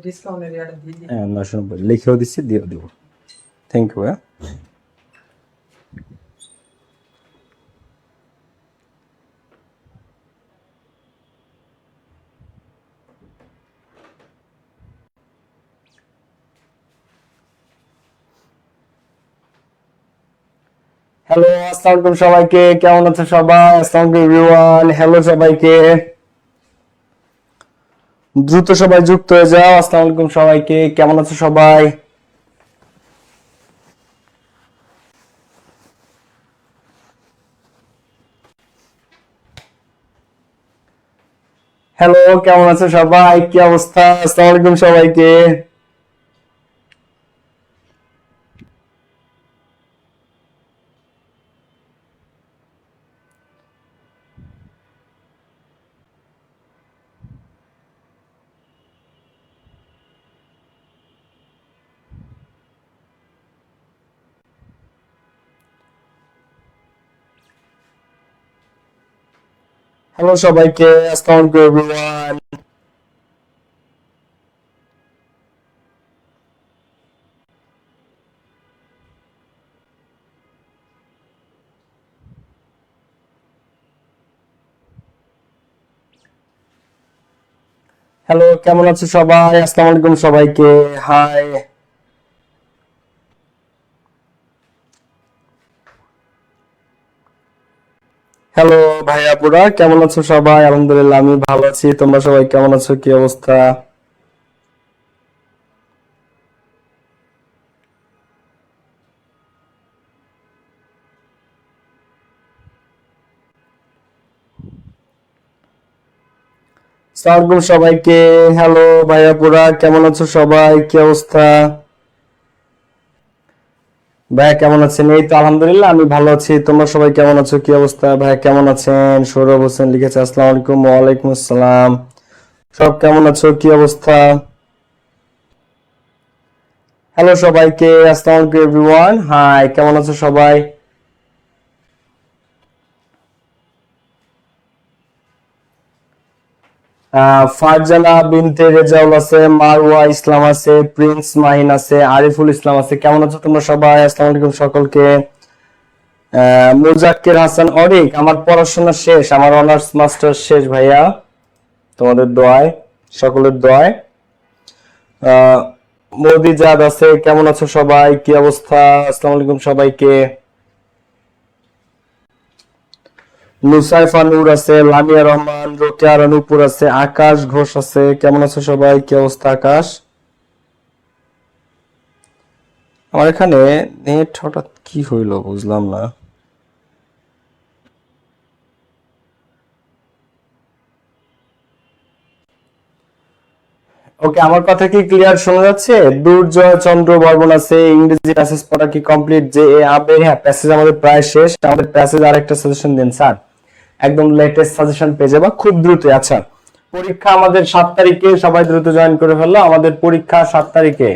ডিসকাউন্টের ইয়াটা দিয়ে দিই। হ্যাঁ 990 লিখেও দিচ্ছি, দিয়েও দিব। Thank you. হ্যালো, আসসালামু আলাইকুম সবাইকে, কেমন আছো সবাই? আসসালামু আলাইকুম এভরিওয়ান, হ্যালো সবাইকে, দ্রুত সবাই যুক্ত হয়ে যাও। আসসালামু আলাইকুম সবাইকে, কেমন আছো সবাই? হ্যালো, কেমন আছো সবাই? কি অবস্থা? আসসালামু আলাইকুম সবাইকে। হ্যালো সবাইকে, আসসালামু আলাইকুম এভরিওয়ান। হ্যালো, কেমন আছো সবাই? আসসালামু আলাইকুম সবাইকে, হাই। হ্যালো ভাইয়াপুরা, কেমন আছো সবাই? আলহামদুলিল্লাহ আমি ভালো আছি, তোমরা সবাই কেমন আছো? কি অবস্থা? আসসালামু আলাইকুম সবাইকে, হ্যালো ভাইয়াপুরা, কেমন আছো সবাই? কি অবস্থা? ভাইয়া কেমন আছেন? এই তো আলহামদুলিল্লাহ আমি ভালো আছি, তোমরা সবাই কেমন আছো? কি অবস্থা? ভাইয়া কেমন আছেন? সৌরভ হোসেন লিখেছে আসসালামু আলাইকুম। ওয়ালাইকুম আসসালাম। সব কেমন আছো? কি অবস্থা? হ্যালো সবাইকে, আসসালামু আলাইকুম এভরিওয়ান, হাই, কেমন আছো সবাই? ফারজানা বিনতে রেজাউল আছে, মারওয়া ইসলাম আছে, প্রিন্স মাহিন আছে, আরিফুল ইসলাম আছে। কেমন আছো তোমরা সবাই? আসসালামু আলাইকুম সকলকে। মুজাক্কির হাসান অরিক, আমার পড়াশোনা শেষ, আমার অনার্স মাস্টার শেষ ভাইয়া, তোমাদের দোয়ায়, সকলের দোয়ায়। মোদিজাদ আছে, কেমন আছো সবাই? কি অবস্থা? আসসালামু আলাইকুম সবাইকে। নুসাইফা নূর আছে, লামিয়া রহমান, রোকেয়া রানুপুর আছে, আকাশ ঘোষ আছে। কেমন আছো সবাই? কি অবস্থা আকাশ? আমার এখানে নেট হঠাৎ কি হইলো বুঝলাম না। ওকে, আমার কথা কি ক্লিয়ার শোনা যাচ্ছে? দুর্জয় চন্দ্র বর্মন আছে, ইংরেজি প্যাসেজ পড়া কি কমপ্লিট? যে এ আবে, হ্যাঁ প্যাসেজ আমাদের প্রায় শেষ, আমাদের প্যাসেজ আর একটা সাজেশন দিন স্যার, একদম লেটেস্ট সাজেশন পেয়ে যাবা খুব দ্রুত। আচ্ছা, পরীক্ষা আমাদের 7 তারিখে, সবাই দ্রুত জয়েন করে ফেললো। আমাদের পরীক্ষা 7 তারিখে,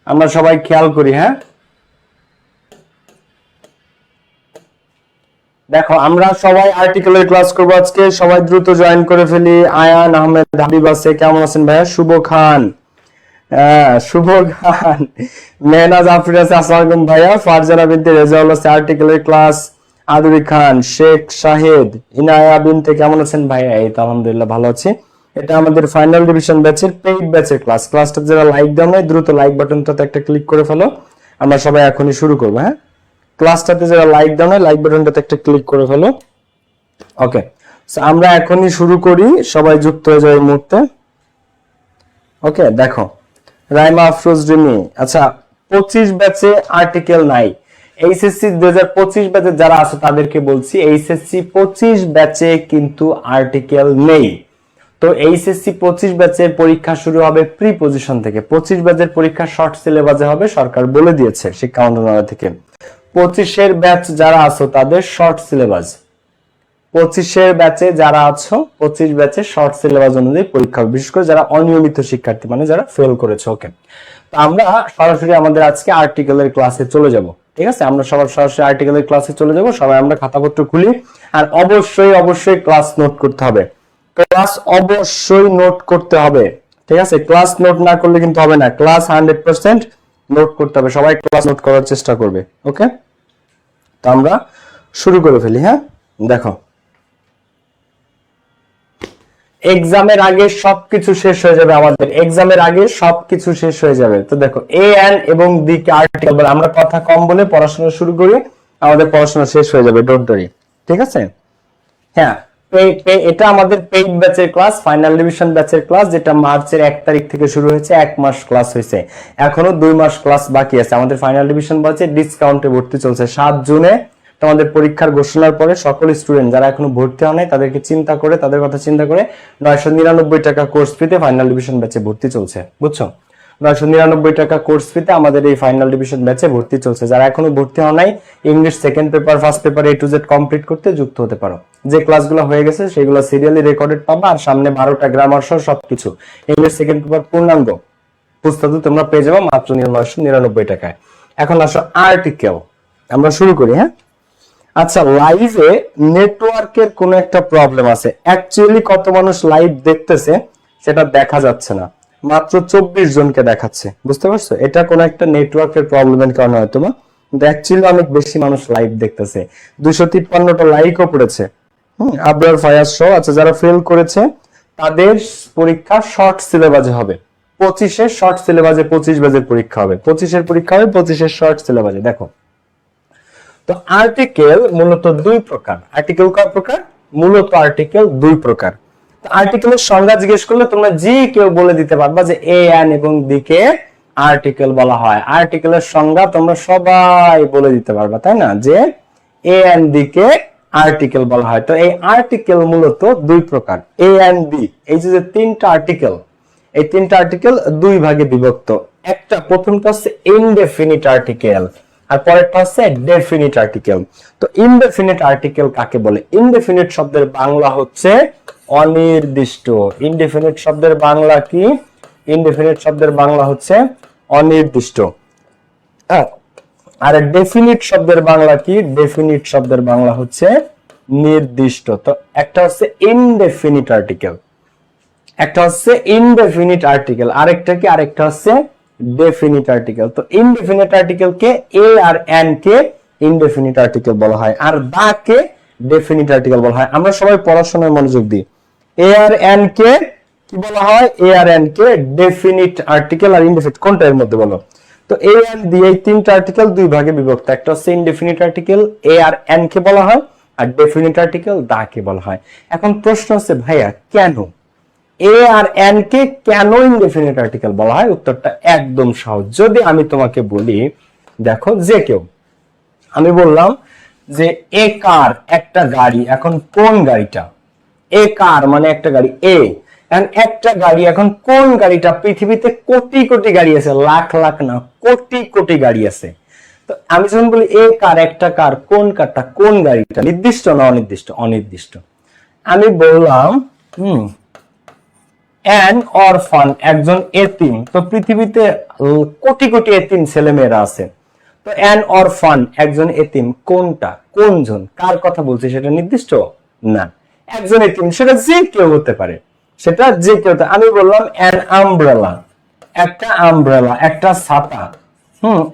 আমরা সবাই খেয়াল করি। হ্যাঁ দেখো, আমরা সবাই আর্টিকেলের ক্লাস করবো আজকে, সবাই দ্রুত জয়েন করে ফেলি। আয়ান আহমেদ হাবিব আছে, কেমন আছেন ভাইয়া? শুভ খান, শুভ খান, মেহনাজ আফরিন আছে, আসসালামু আলাইকুম ভাইয়া। ফারজানা বিনতে রেজাউল আছে, আর্টিকেলের ক্লাস। আদুরি খান, শেখ শাহেদ, ইনায়া বিনতে, কেমন আছেন ভাইয়া? এই তো আলহামদুলিল্লাহ ভালো আছি। এটা আমাদের ফাইনাল ডিভিশন ব্যাচের পেইড ব্যাচের ক্লাস। ক্লাসটা যারা লাইক দাও নাই, দ্রুত লাইক বাটনটাতে একটা ক্লিক করে ফেলো, আমরা সবাই এখনই শুরু করবো। হ্যাঁ, ক্লাসটাতে যারা লাইক দাও নাই, লাইক বাটনটাতে একটা ক্লিক করে ফেলো। ওকে, আমরা এখনই শুরু করি, সবাই যুক্ত হয়ে যায় এই মুহূর্তে। ওকে, দেখো রাইমা আফরোজ রিমি, আচ্ছা 25 ব্যাচে আর্টিকেল নাই। এইচএসসি 2025 ব্যাচে যারা আছে তাদেরকে বলছি, এইচএসসি 25 ব্যাচে কিন্তু আর্টিকেল নেই। তো এইচএসসি 25 ব্যাচের পরীক্ষা শুরু হবে প্রি পজিশন থেকে। 25 ব্যাচের পরীক্ষা শর্ট সিলেবাসে হবে, সরকার বলে দিয়েছে শিক্ষা মন্ত্রণালয় থেকে। 25-এর ব্যাচ যারা আছো তাদের শর্ট সিলেবাস, 25-এর ব্যাচে যারা আছো 25 ব্যাচে শর্ট সিলেবাস অনুযায়ী পরীক্ষা, বিশেষ করে যারা অনিয়মিত শিক্ষার্থী, মানে যারা ফেল করেছে। ওকে, তো আমরা সরাসরি আমাদের আজকে আর্টিকেলের ক্লাসে চলে যাব। ঠিক আছে, আমরা সবার সরাসরি আর্টিকেলের ক্লাসে চলে যাব। সবাই আমরা খাতাপত্র খুলি, আর অবশ্যই অবশ্যই ক্লাস নোট করতে হবে। ক্লাস অবশ্যই নোট করতে হবে, ঠিক আছে? ক্লাস নোট না করলে কিন্তু হবে না, ক্লাস 100% নোট করতে হবে, সবাই ক্লাস নোট করার চেষ্টা করবে। ওকে, তো আমরা শুরু করে ফেলি। হ্যাঁ, দেখো এক্সামের আগে সবকিছু শেষ হয়ে যাবে, আমাদের এক্সামের আগে সবকিছু শেষ হয়ে যাবে। তো দেখো এ এন এবং ডি কে আর্টিকেল বলে, আমরা কথা কম বলে পড়াশোনা শুরু করি, আমাদের পড়াশোনা শেষ হয়ে যাবে, ডোন্ট ওয়ারি, ঠিক আছে? হ্যাঁ, এটা আমাদের পেইড ব্যাচের ক্লাস, ফাইনাল ডিভিশন ব্যাচের ক্লাস, যেটা মার্চের 1 তারিখ থেকে শুরু হয়েছে, 1 মাস ক্লাস হয়েছে, এখনো 2 মাস ক্লাস বাকি আছে। আমাদের ফাইনাল ডিভিশন ব্যাচে ডিসকাউন্টে ভর্তি চলছে। 7 জুনে তোমাদের পরীক্ষার ঘোষণার পরে সকল স্টুডেন্ট যারা এখনো ভর্তি হয় নাই তাদেরকে চিন্তা করে, তাদের কথা চিন্তা করে 999 টাকা কোর্স ফিতে ফাইনাল ডিভিশন ব্যাচে ভর্তি চলছে, বুঝছো? 999 টাকা কোর্স ফিতে আমাদের এই ফাইনাল ডিভিশন ব্যাচে ভর্তি চলছে। যারা এখনো ভর্তি হওয়া নাই, English second paper first paper A to Z complete করতে যুক্ত হতে পারো। যে ক্লাসগুলো হয়ে গেছে সেগুলো সিরিয়ালি রেকর্ডেড পাবা, আর সামনে 12টা গ্রামার সহ সবকিছু ইংলিশ সেকেন্ড পেপার পূর্ণাঙ্গ পুস্তক তোমরা পেয়ে যাবে মাত্র 999 টাকায়। এখন আসো আর্টিকেল, আমরা শুরু করি। হ্যাঁ, আচ্ছা, লাইভে নেটওয়ার্কের কোনো একটা প্রবলেম আছে। অ্যাকচুয়ালি কত মানুষ লাইভ দেখতেছে সেটা দেখা যাচ্ছে না, মাত্র 24 জনকে দেখাচ্ছে, বুঝতে পারছো? এটা কোনো একটা নেটওয়ার্কের প্রবলেমের কারণে হয়তো বা, কিন্তু অ্যাকচুয়ালি অনেক বেশি মানুষ লাইভ দেখতেছে। 253টা লাইকও পড়েছে। আবরার ফায়াজ সহ। আচ্ছা, যারা ফেল করেছে তাদের পরীক্ষা শর্ট সিলেবাসে হবে। 25-এর শর্ট সিলেবাসে 25 ব্যাচের পরীক্ষা হবে, 25-এর পরীক্ষা হবে 25-এর শর্ট সিলেবাসে। দেখো, তো আর্টিকেল মূলত 2 প্রকার। আর্টিকেল কয় প্রকার? মূলত আর্টিকেল 2 প্রকার। তো আর্টিকেলের সংজ্ঞা জিজ্ঞেস করলে তোমরা যে কেউ বলে দিতে পারবা যে এ এন এবং ডি কে আর্টিকেল বলা হয়। আর্টিকেলের সংজ্ঞা তোমরা সবাই বলে দিতে পারবা, তাই না? যে A N D K article বলা হয়। তো এই আর্টিকেল মূলত 2 প্রকার, এ এন ডি। এই যে 3টা আর্টিকেল, এই 3টা আর্টিকেল 2 ভাগে বিভক্ত। একটা, প্রথমটা হচ্ছে ইনডেফিনিট আর্টিকেল, আর পরেরটা হচ্ছে ডেফিনিট আর্টিকেল। তো ইনডেফিনিট আর্টিকেল কাকে বলে? ইনডেফিনিট শব্দের বাংলা হচ্ছে অনির্দিষ্ট। ইনডেফিনিট শব্দের বাংলা কি? ইনডেফিনিট শব্দের বাংলা হচ্ছে অনির্দিষ্ট। আর ডেফিনিট শব্দের বাংলা কি? ডেফিনিট শব্দের বাংলা হচ্ছে নির্দিষ্ট। তো একটা হচ্ছে ইনডেফিনিট আর্টিকেল, একটা হচ্ছে ইনডেফিনিট আর্টিকেল, আরেকটা কি? আরেকটা হচ্ছে ডেফিনিট আর্টিকেল। তো ইনডেফিনিট আর্টিকেল কে এ আর এন কে ইনডেফিনিট আর্টিকেল বলা হয়, আর দা কে ডেফিনিট আর্টিকেল বলা হয়। আমরা সবাই পড়াশোনায় মনোযোগ দিই। এ আর এন কে কি বলা হয়? এ আর এন কে ডেফিনিট আর্টিকেল, আর ইনডেফিনিট কোনটা এর মধ্যে বলো? তো এ এন ডি এই 3টা আর্টিকেল 2 ভাগে বিভক্ত। একটা হচ্ছে ইনডেফিনিট আর্টিকেল, এ আর এন কে বলা হয়, আর ডেফিনিট আর্টিকেল দা কে বলা হয়। এখন প্রশ্ন হচ্ছে ভাইয়া কেন এ আর এন কে কেন ইনডেফিনিট আর্টিকেল বলা হয়? উত্তরটা একদম সহজ। যদি আমি তোমাকে বলি, দেখো যে কেউ, আমি বললাম যে এ কার, একটা গাড়ি, এখন কোন গাড়িটা? এ কার মানে একটা গাড়ি, এ একটা গাড়ি, এখন কোন গাড়িটা? পৃথিবীতে কোটি কোটি গাড়ি আছে, লাখ লাখ না, কোটি কোটি গাড়ি আছে। তো আমি যখন বলি এ কার, একটা কার, কোন কারটা? কোন গাড়িটা? নির্দিষ্ট না অনির্দিষ্ট? অনির্দিষ্ট। আমি বললাম অ্যান অরফান, একজন এতিম। তো পৃথিবীতে কোটি কোটি এতিম ছেলে মেয়েরা আছে। তো অ্যান অরফান, একজন এতিম, কোনটা? কোনজন? কার কথা বলছি সেটা নির্দিষ্ট না। একজন এতিম, সেটা যে কেউ হতে পারে, সেটা যে কেউ। আমি বললাম অ্যান আমব্রেলা, একটা আমব্রেলা, একটা ছাতা।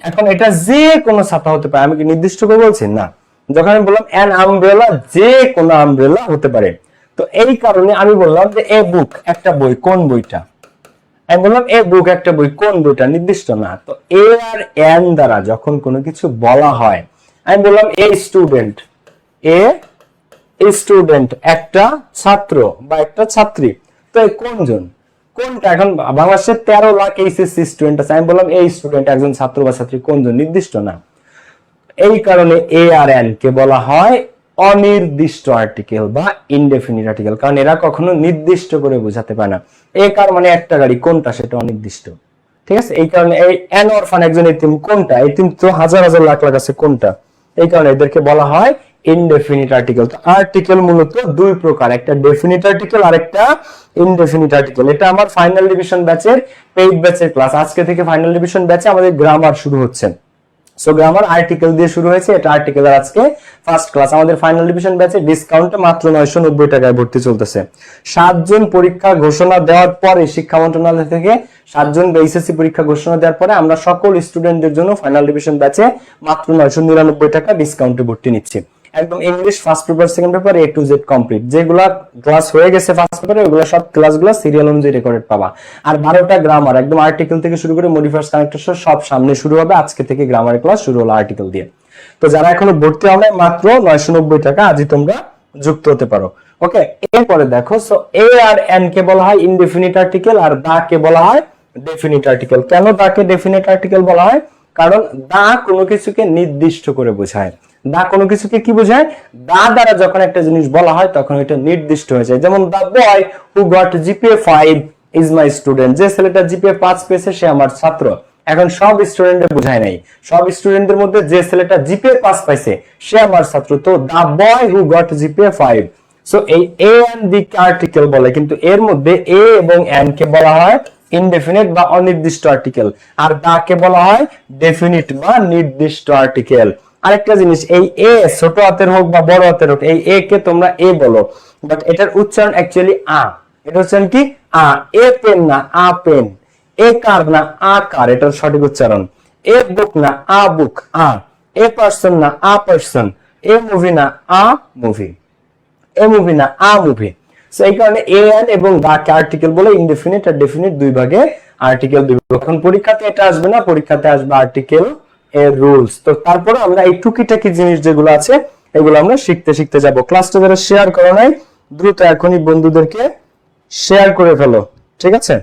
এখন এটা যে কোনো ছাতা হতে পারে, আমি কি নির্দিষ্ট করে বলছি? না। যখন আমি বললাম অ্যান আমব্রেলা, যে কোনো আমব্রেলা হতে পারে। তো এই কারণে আমি বললাম যে এ বুক, একটা বই, কোন বইটা? আমি বললাম এ বুক, একটা বই, কোন বইটা? নির্দিষ্ট না। তো এ আর এন দ্বারা যখন কোনো কিছু বলা হয়, আমি বললাম এ স্টুডেন্ট, এ স্টুডেন্ট, একটা ছাত্র বা একটা ছাত্রী। তো এই কোনজন, কোনটা? এখন বাংলাদেশে 13 লাখ এইচএসসি স্টুডেন্ট আছে, আমি বললাম এই স্টুডেন্ট, একজন ছাত্র বা ছাত্রী, কোনজন? নির্দিষ্ট না। এই কারণে এ আর এন কে বলা হয় অনির্দিষ্ট আর্টিকেল বা ইনডেফিনিট আর্টিকেল, কারণ এরা কখনো নির্দিষ্ট করে বোঝাতে পারে না। এ কার মানে একটা গাড়ি, কোনটা? সেটা অনির্দিষ্ট, ঠিক আছে? এই কারণে এই অ্যান অরফান, একজন এতিম, কোনটা? এতিম তো হাজার হাজার লাখ লাখ আছে, কোনটা? এই কারণে এদেরকে বলা হয় ইনডেফিনিট আর্টিকেল। তো আর্টিকেল মূলত 2 প্রকার, একটা ডেফিনিট আর্টিকেল আর একটা ইনডেফিনিট আর্টিকেল। এটা আমার ফাইনাল ডিভিশন ব্যাচের পেইড ব্যাচের ক্লাস। আজকে থেকে ফাইনাল ডিভিশন ব্যাচে আমাদের গ্রামার শুরু হচ্ছে। সো গ্রামার আর্টিকেল দিয়ে শুরু হয়েছে, এটা আর্টিকেলের আজকে ফার্স্ট ক্লাস। আমাদের ফাইনাল ডিভিশন ব্যাচে ডিসকাউন্টে মাত্র 990 টাকায় ভর্তি চলতেছে। 7 জন পরীক্ষা ঘোষণা দেওয়ার পরে শিক্ষা মন্ত্রণালয় থেকে 7 জন এইচএসসি পরীক্ষা ঘোষণা দেওয়ার পরে আমরা সকল স্টুডেন্টদের জন্য ফাইনাল ডিভিশন ব্যাচে মাত্র 999 টাকা ডিসকাউন্টে ভর্তি নিচ্ছি। একদম English first paper second paper A to Z complete. যেগুলা ক্লাস হয়ে গেছে ফার্স্ট পেপারে ওগুলা সব ক্লাসগুলো সিরিয়াল অনুযায়ী রেকর্ডেড পাবা। আর 12টা গ্রামার একদম আর্টিকেল থেকে শুরু করে মডিফায়ার্স কানেক্টর সব সামনে শুরু হবে। আজকে থেকে গ্রামারের ক্লাস শুরু হলো আর্টিকেল দিয়ে। তো যারা এখনো ভর্তি হবে মাত্র 990 টাকা আজই তোমরা যুক্ত হতে পারো। ওকে, এরপরে দেখো, সো এ আর এন কে বলা হয় ইনডেফিনিট আর্টিকেল আর দা কে বলা হয় ডেফিনিট আর্টিকেল। কেন দা কে ডেফিনিট আর্টিকেল বলা হয়? কারণ দা কোনো কিছুকে নির্দিষ্ট করে বোঝায়। দা কোনো কিছুকে কি বোঝায়? দা দ্বারা যখন একটা জিনিস বলা হয় তখন এটা নির্দিষ্ট হয়ে যায়। যেমন the boy who got GPA 5 is my student, যে ছেলেটা জিপিএ 5 পেয়েছে সে আমার ছাত্র। এখন সব স্টুডেন্টে বোঝায় নাই, সব স্টুডেন্টদের মধ্যে যে ছেলেটা জিপিএ 5 পাইছে সে আমার ছাত্র। তো দা boy who got GPA 5। So এই এ এন্ড দি আর্টিকেল বলে, কিন্তু এর মধ্যে এ এবং এন কে বলা হয় ইনডেফিনিট বা অনির্দিষ্ট আর্টিকেল, আর দা কে বলা হয় ডেফিনিট বা নির্দিষ্ট আর্টিকেল। আরেকটা জিনিস, এই এ ছোট হাতের হোক বা বড় হাতের হোক, এই এ কে তোমরা এ বলো, বাট এটার উচ্চারণ অ্যাকচুয়ালি আ। এটা উচ্চারণ কি? আ। এ পেন না আ পেন, এ কার না আ কার, এটার সঠিক উচ্চারণ। এ বুক না আ বুক, আ। এ পার্সন না আ পার্সন, এ মুভি না আ মুভি, এ মুভি না আ মুভি। সো এই কারণে এ এন এবং দা কে আর্টিকেল বলে। ইনডেফিনিট আর ডেফিনিট দুই ভাগে আর্টিকেল দুই ভাগে। এখন পরীক্ষাতে এটা আসবে না, পরীক্ষাতে আসবে আর্টিকেল এর রুলস। তো তারপরে আমরা এই টুকিটাকি জিনিস যেগুলো আছে এগুলো আমরা শিখতে শিখতে যাব। ক্লাসটা যারা শেয়ার করো নাই দ্রুত এখনই বন্ধুদেরকে শেয়ার করে ফেলো, ঠিক আছে?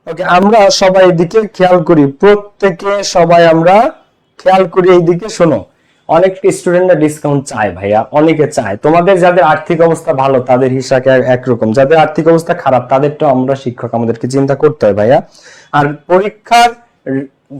ওকে, আমরা সবাই এদিকে খেয়াল করি, প্রত্যেকে সবাই আমরা খেয়াল করি এইদিকে। শোনো, অনেক স্টুডেন্টরা ডিসকাউন্ট চায় ভাইয়া, অনেকে চায়। তোমাদের যাদের আর্থিক অবস্থা ভালো তাদের হিসাবে একরকম, যাদের আর্থিক অবস্থা খারাপ তাদেরটা আমরা শিক্ষক আমাদেরকে চিন্তা করতে হয় ভাইয়া। আর পরীক্ষার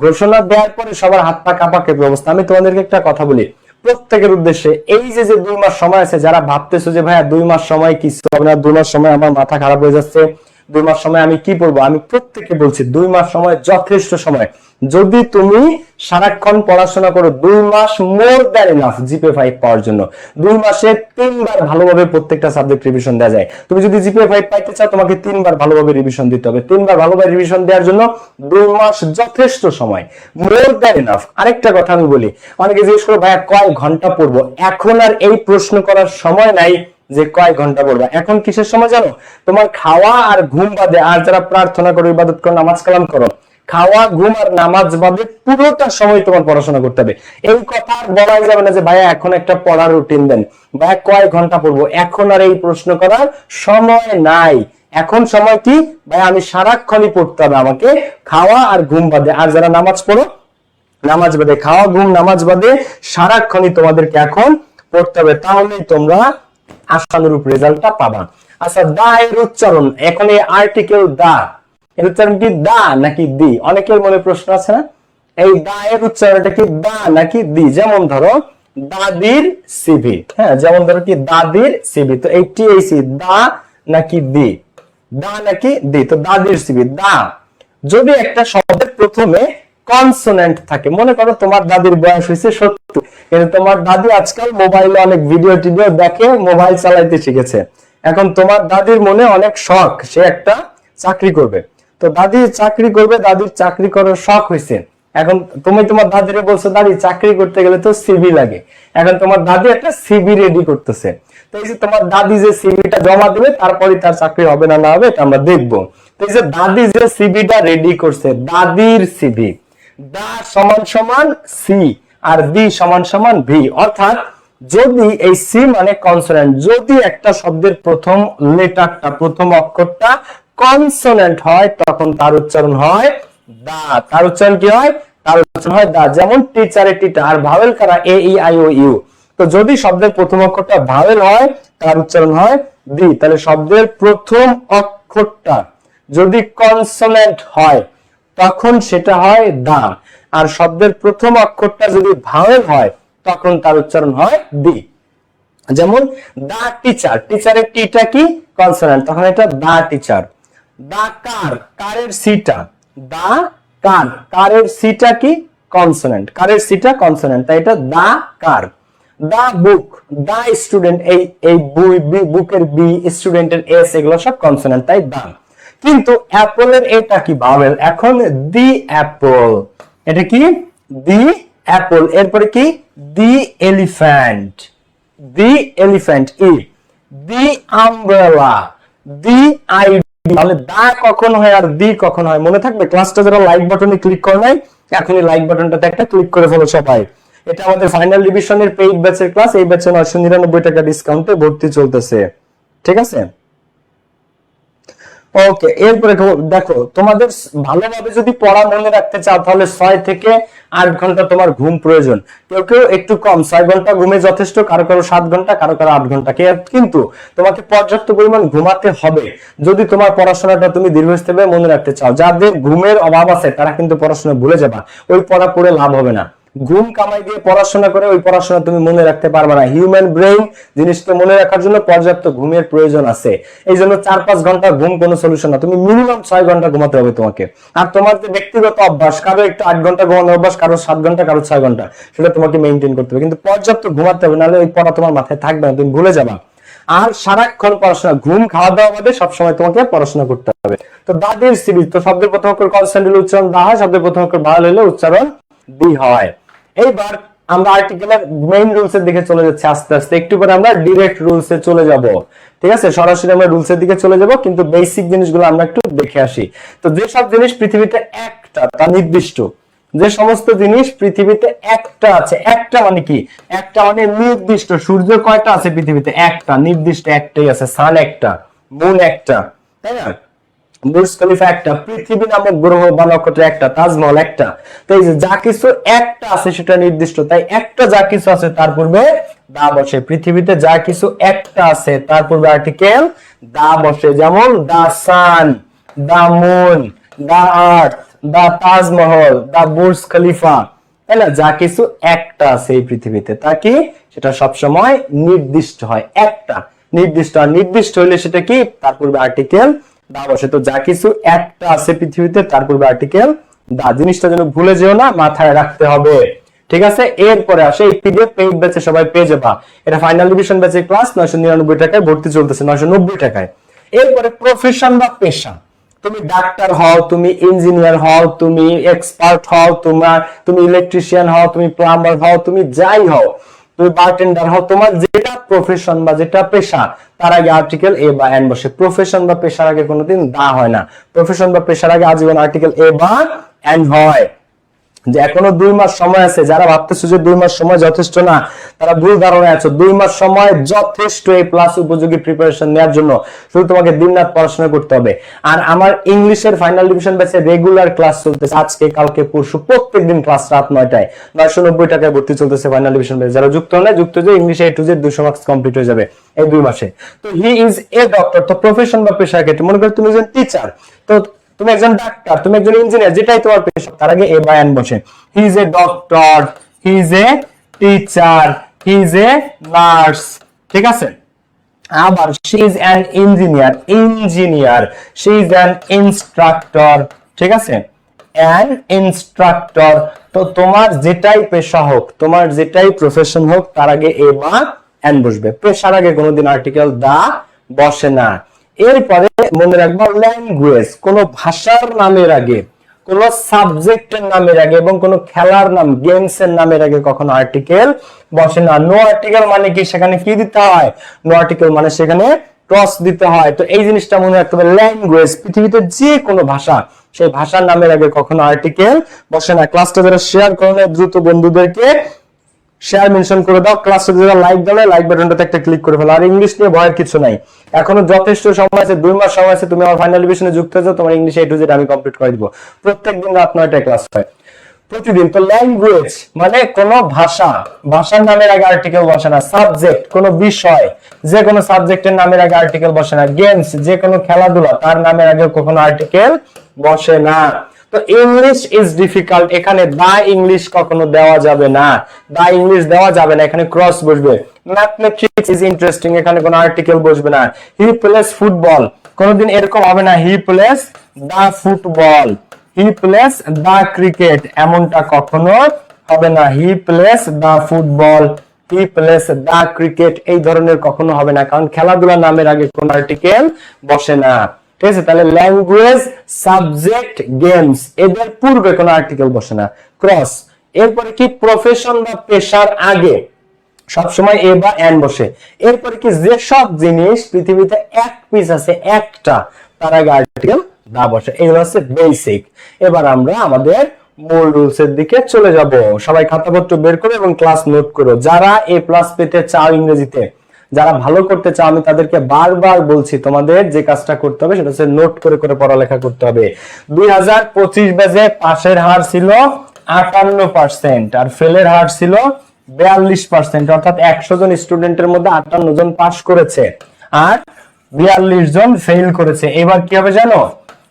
ঘোষণা দেওয়ার পরে সবার হাত পা কাঁপাকাঁপি অবস্থা। আমি তোমাদেরকে একটা কথা বলি প্রত্যেকের উদ্দেশ্যে, এই যে 2 মাস সময় আছে, যারা ভাবতেছো যে ভাইয়া 2 মাস সময় কিছু হবে না, 2 মাস সময় আমার মাথা খারাপ হয়ে যাচ্ছে, 2 মাস সময় আমি কি পড়বো, আমি প্রত্যেককে বলছি 2 মাস সময় যথেষ্ট সময়। যদি তুমি সারাক্ষণ পড়াশোনা করো, 2 মাস মোর দ্যান এনাফ জিপিএ 5 পাওয়ার জন্য। 2 মাসে 3 বার ভালোভাবে প্রত্যেকটা সাবজেক্ট রিভিশন দেওয়া যায়। তুমি যদি জিপিএ 5 পাইতে চাও তোমাকে 3 বার ভালোভাবে রিভিশন দিতে হবে। 3 বার ভালোভাবে রিভিশন দেওয়ার জন্য 2 মাস যথেষ্ট সময়, মোর দ্যান এনাফ। আরেকটা কথা আমি বলি, অনেকে জিজ্ঞেস করো ভাইয়া কয় ঘন্টা পড়বো? এখন আর এই প্রশ্ন করার সময় নাই যে কয় ঘন্টা পড়বা। এখন কিসের সময় জানো? তোমার খাওয়া আর ঘুম বাদে, আর যারা প্রার্থনা করো, ইবাদত করো, নামাজ কালাম করো, খাওয়া ঘুম আর নামাজ বাদে পুরোটা সময় তোমার পড়াশোনা করতে হবে। এই কথা আর বলাই যাবে না যে ভাইয়া এখন একটা পড়ার রুটিন দেন, ভাইয়া কয় ঘন্টা পড়বো। এখন আর এই প্রশ্ন করার সময় নাই। এখন সময় কি ভাইয়া, আমি সারাক্ষণই পড়তে হবে আমাকে, খাওয়া আর ঘুম বাদে। আর যারা নামাজ পড়ো, নামাজ বাদে, খাওয়া ঘুম নামাজ বাদে সারাক্ষণই তোমাদেরকে এখন পড়তে হবে, তাহলেই তোমরা আশানুরূপ রেজাল্টটা পাবা। আচ্ছা, দা এর উচ্চারণ, এখন এই আর্টিকেল দা এর উচ্চারণ কি দা নাকি দি? অনেকের মনে প্রশ্ন আছে না, এই দা এর উচ্চারণটা কি দা নাকি দি? যেমন ধরো দাদির সিভি, হ্যাঁ, যেমন ধরো কি দাদির সিভি, তো এই টিএসি দা নাকি দি? দা নাকি দি? তো দাদির সিভি দা। যদি একটা শব্দের প্রথমে কনসোনেন্ট থাকে, মনে করো তোমার দাদির বয়স হয়েছে 70, কিন্তু তোমার দাদি আজকাল মোবাইলে অনেক ভিডিও টিডিও দেখে, মোবাইল চালাইতে শিখেছে। এখন তোমার দাদির মনে অনেক শখ, সে একটা চাকরি করবে। তো দাদি চাকরি করবে, দাদির চাকরি করার শখ হয়েছে। এখন তুমি তোমার দাদিরে বলছো দাদি চাকরি করতে গেলে তো সিভি লাগে। এখন তোমার দাদি একটা সিভি রেডি করতেছে। তো এই যে তোমার দাদি যে সিভিটা জমা দিবে তারপরে তার চাকরি হবে না না হবে এটা আমরা দেখবো। তো এই যে দাদি যে সিভিটা রেডি করছে, দাদির সিভি, দা সমান সমান সি আর দি সমান সমান ভি। অর্থাৎ যদি এই সি মানে কনসোনেন্ট, যদি একটা শব্দের প্রথম লেটারটা, প্রথম অক্ষরটা কনসোনেন্ট হয় তখন তার উচ্চারণ হয় দা। তার উচ্চারণ কি হয়? তার উচ্চারণ হয় দা। যেমন টিচারে টিটা, আর ভাওয়েল কারা? এ ই আই ও ইউ। তো যদি শব্দের প্রথম অক্ষরটা ভাওয়েল হয় তার উচ্চারণ হয় দি। তাহলে শব্দের প্রথম অক্ষরটা যদি কনসোনেন্ট হয় তখন সেটা হয় দা, আর শব্দের প্রথম অক্ষরটা যদি ভাওয়েল হয় তখন তার উচ্চারণ হয় দি। যেমন দা টিচার, টিচারের টিটা কি? কনসোনেন্ট, তখন এটা দা টিচার। দা কার, কারের সিটা, দা কার, কারের সিটা কি? কনসোনেন্ট, কারের সিটা কনসোনেন্ট, তাই এটা দা কার। দা বুক, দা স্টুডেন্ট, এই বুকের বি, স্টুডেন্টের এস, এগুলো সব কনসোনেন্ট, তাই দা। কিন্তু অ্যাপলের এটা কি ভাওয়েল, এখন দি অ্যাপল, এটা কি দি অ্যাপল, এরপরে কি দি এলিফ্যান্ট, দি এলিফ্যান্ট ই, দি আমব্রেলা, দি আইডি। তাহলে দা কখন হয় আর দি কখন হয় মনে থাকবে? ক্লাসটা যারা লাইক বাটনে ক্লিক করে নাই, এখনই লাইক বাটনটাতে একটা ক্লিক করে ফেলো সবাই। এটা আমাদের ফাইনাল রিভিশনের পেইড ব্যাচের ক্লাস, এই ব্যাচে 999 টাকা ডিসকাউন্টে ভর্তি চলতেছে, ঠিক আছে? ওকে, এরপরে দেখো, তোমাদের ভালোভাবে যদি পড়া মনে রাখতে চাও তাহলে 6 থেকে 8 ঘন্টা তোমার ঘুম প্রয়োজন। কেউ কেউ একটু কম, 6 ঘন্টা ঘুমে যথেষ্ট, কারো কারো 7 ঘন্টা, কারো কারো 8 ঘন্টা, কিন্তু তোমাকে পর্যাপ্ত পরিমাণ ঘুমাতে হবে যদি তোমার পড়াশোনাটা তুমি দীর্ঘস্থায়ী মনে রাখতে চাও। যাদের ঘুমের অভাব আছে তারা কিন্তু পড়াশোনা ভুলে যাবা, ওই পড়া পড়ে লাভ হবে না। ঘুম কামাই দিয়ে পড়াশোনা করে ওই পড়াশোনা তুমি মনে রাখতে পারবে না। হিউম্যান ব্রেইন জিনিসটা মনে রাখার জন্য পর্যাপ্ত ঘুমের প্রয়োজন আছে। এই জন্য 4-5 ঘন্টা ঘুম কোনো সলিউশন না, তুমি মিনিমাম 6 ঘন্টা ঘুমাতে হবে তোমাকে। আর তোমার যে ব্যক্তিগত অভ্যাস, কারো একটু 8 ঘন্টা ঘুমানোর অভ্যাস, কারো 7 ঘন্টা, কারো 6 ঘন্টা, সেটা তোমাকে মেইনটেইন করতে হবে। কিন্তু পর্যাপ্ত ঘুমাতে হবে, নাহলে ওই পড়া তোমার মাথায় থাকবে না, তুমি ভুলে যাবা। আর সারাক্ষণ পড়াশোনা, ঘুম খাওয়া দাওয়া বাদে সবসময় তোমাকে পড়াশোনা করতে হবে। তো দাদির সিরিজ, তো শব্দের প্রথম অক্ষর কনসোনেন্ট হলে উচ্চারণ দা হয়, শব্দের প্রথম অক্ষর ভাওয়েল হলে উচ্চারণ দি হয়। এইবার আমরা আর্টিকেলের মেইন রুলস এর দিকে চলে যাচ্ছি আস্তে আস্তে, একটু পরে আমরা ডিরেক্ট রুলস এ চলে যাব, ঠিক আছে? সরাসরি আমরা রুলস এর দিকে চলে যাব, কিন্তু বেসিক জিনিসগুলো আমরা একটু দেখে আসি। তো যে সব জিনিস পৃথিবীতে একটা, তা নির্দিষ্ট, যে সমস্ত জিনিস পৃথিবীতে একটা আছে, একটা মানে কি, একটা মানে নির্দিষ্ট। সূর্য কয়টা আছে পৃথিবীতে? একটা, নির্দিষ্ট একটাই আছে। সান একটা, মুন একটা, তাই না? বুর্জ খলিফা একটা, পৃথিবী নামক গ্রহ বা নক্ষত্র একটা, তাজমহল একটা। তো এই যে যা কিছু একটা আছে সেটা নির্দিষ্ট, তাই একটা যা কিছু আছে তার পূর্বে দা বসে। পৃথিবীতে যা কিছু একটা আছে তার পূর্বে আর্টিকেল দা বসে। যেমন the sun, the moon, the earth, the Taj Mahal, the Burj Khalifa, তাই না? যা কিছু একটা আছে এই পৃথিবীতে, তা কি সেটা সবসময় নির্দিষ্ট হয়, একটা নির্দিষ্ট। আর নির্দিষ্ট হইলে সেটা কি, তার পূর্বে আর্টিকেল দা বসে। তো যা কিছু একটা আছে পৃথিবীতে তার পূর্বে আর্টিকেল দা। জিনিসটা যেন ভুলে যেও না, মাথায় রাখতে হবে, ঠিক আছে? এরপরে আসে এই পিডিএফ পেইড ব্যাচে সবাই পেয়ে যাবা। এটা ফাইনাল রিভিশন ব্যাচের ক্লাস, 999 টাকায় ভর্তি চলতেছে, 990 টাকায়। এরপরে প্রফেশন বা পেশা, তুমি ডাক্তার হও, তুমি ইঞ্জিনিয়ার হও, তুমি এক্সপার্ট হও, তুমি ইলেকট্রিশিয়ান হও, তুমি প্লাম্বার হও, তুমি যাই হও, তুমি বারটেন্ডার হও, তোমার যেটা প্রফেশন বা যেটা পেশা, তার আগে আর্টিকেল এ বা এন বসে। প্রফেশন বা পেশার আগে কোনোদিন দা হয় না। প্রফেশন বা পেশার আগে আজীবন আর্টিকেল এ বা এন হয়। যে এখনো 2 মাস সময় আছে, যারা ভাবতেছো যে 2 মাস সময় যথেষ্ট না, তারা ভুল ধারণায় আছো। 2 মাস সময় যথেষ্ট এই প্লাস উপযোগী প্রিপারেশন নেওয়ার জন্য। শুধু তোমাকে দিনরাত পড়াশোনা করতে হবে। আর আমার ইংলিশের ফাইনাল ডিভিশন ব্যাচে রেগুলার ক্লাস চলতেছে, আজকে কালকে পরশু প্রত্যেকদিন ক্লাস রাত 9টায়, 990 টাকায় ভর্তি চলতেছে ফাইনাল ডিভিশন ব্যাচে। যারা যুক্ত হলে যুক্ত যে ইংলিশে A to Z 200 marks complete হয়ে যাবে এই 2 মাসে। তো হি ইজ এ ডক্টর, তো প্রফেশন বা পেশার ক্ষেত্রে মনে করো তুমি একজন টিচার, তো তুমি একজন ডাক্তার, তুমি একজন ইঞ্জিনিয়ার, যেটাই তোমার পেশা, তার আগে এ বা এন বসে। হি is a doctor, he is a teacher, he is a nurse, ঠিক আছে? আবার she is an engineer, engineer, she is an instructor, ঠিক আছে? An instructor. তো তোমার যেটাই পেশা হোক, তোমার যেটাই প্রফেশন হোক, তার আগে এ বা এন বসবে। পেশার আগে কোনোদিন আর্টিকেল দা বসে না। এরপরে মনে রাখবো, ল্যাঙ্গুয়েজ, কোন ভাষার নামের আগে, কোন সাবজেক্টের নামের আগে এবং কোন খেলার নাম, গেমস এর নামের আগে কখনো আর্টিকেল বসে না। নো আর্টিকেল মানে কি, সেখানে কি দিতে হয়? নো আর্টিকেল মানে সেখানে ক্রস দিতে হয়। তো এই জিনিসটা মনে রাখতে হবে। ল্যাঙ্গুয়েজ, পৃথিবীতে যে কোনো ভাষা, সেই ভাষার নামের আগে কখনো আর্টিকেল বসে না। ক্লাসটা যারা শেয়ার করো না, দ্রুত বন্ধুদেরকে শেয়ার মেনশন করে দাও। ক্লাসে যারা লাইক দাও, লাইক বাটনটাতে একটা ক্লিক করে ফেলো। আর ইংলিশ নিয়ে ভয়ের কিছু নাই, এখনো যথেষ্ট সময় আছে, 2 মাস সময় আছে। তুমি আমার ফাইনাল ডিভিশনে যুক্ত হয়ে যাও, তোমার ইংলিশ A to Z আমি কমপ্লিট করে দিব। প্রত্যেকদিন রাত 9টায় ক্লাস হয়, প্রতিদিন। তো ল্যাঙ্গুয়েজ মানে কোন ভাষা, ভাষার নামের আগে আর্টিকেল বসে না। সাবজেক্ট, কোন বিষয়, যে কোনো সাবজেক্টের নামের আগে আর্টিকেল বসে না। গেমস, যে কোনো খেলাধুলা, তার নামের আগে কখনো আর্টিকেল বসে না। তো ইংলিশ ইজ ডিফিকাল্ট, এখানে দা ইংলিশ কখনো দেওয়া যাবে না, দা ইংলিশ দেওয়া যাবে না, এখানে ক্রস বসবে। ম্যাথমেটিক্স ইজ ইন্টারেস্টিং, এখানে কোনো আর্টিকেল বসবে না। হি প্লেস ফুটবল, কোনোদিন এরকম হবে না, he plays the football, he plays the cricket, এমনটা কখনো হবে না। He plays the football, he plays the cricket, এই ধরনের কখনো হবে না, কারণ খেলাধুলার নামের আগে কোন আর্টিকেল বসে না। ঠিক আছে, তাহলে ল্যাঙ্গুয়েজ, সাবজেক্ট, গেমস এদের পূর্বে কোনো আর্টিকেল বসে না। ক্রস, এরপরে কি প্রফেশন বা পেশার আগে সবসময় এ বা এন বসে। এরপরে কি যেসব জিনিস পৃথিবীতে এক পিস আছে একটা, তার আগে আর্টিকেল দা বসে। এগুলো হচ্ছে বেসিক। এবার আমরা আমাদের মূল রুলস এর দিকে চলে যাব। সবাই খাতাপত্র বের করো এবং ক্লাস নোট করো। যারা এ প্লাস পেতে চাও ইংরেজিতে, যারা ভালো করতে চাও, আমি তাদেরকে বারবার বলছি তোমাদের যে কাজটা করতে হবে সেটা হচ্ছে নোট করে করে পড়ালেখা করতে হবে। 2025 ব্যাচে পাশের হার ছিল 58% আর ফেলের হার ছিল 42%, অর্থাৎ 100 জন স্টুডেন্টের মধ্যে 58 জন পাস করেছে আর 42 জন ফেল করেছে। এবার কি হবে জানো?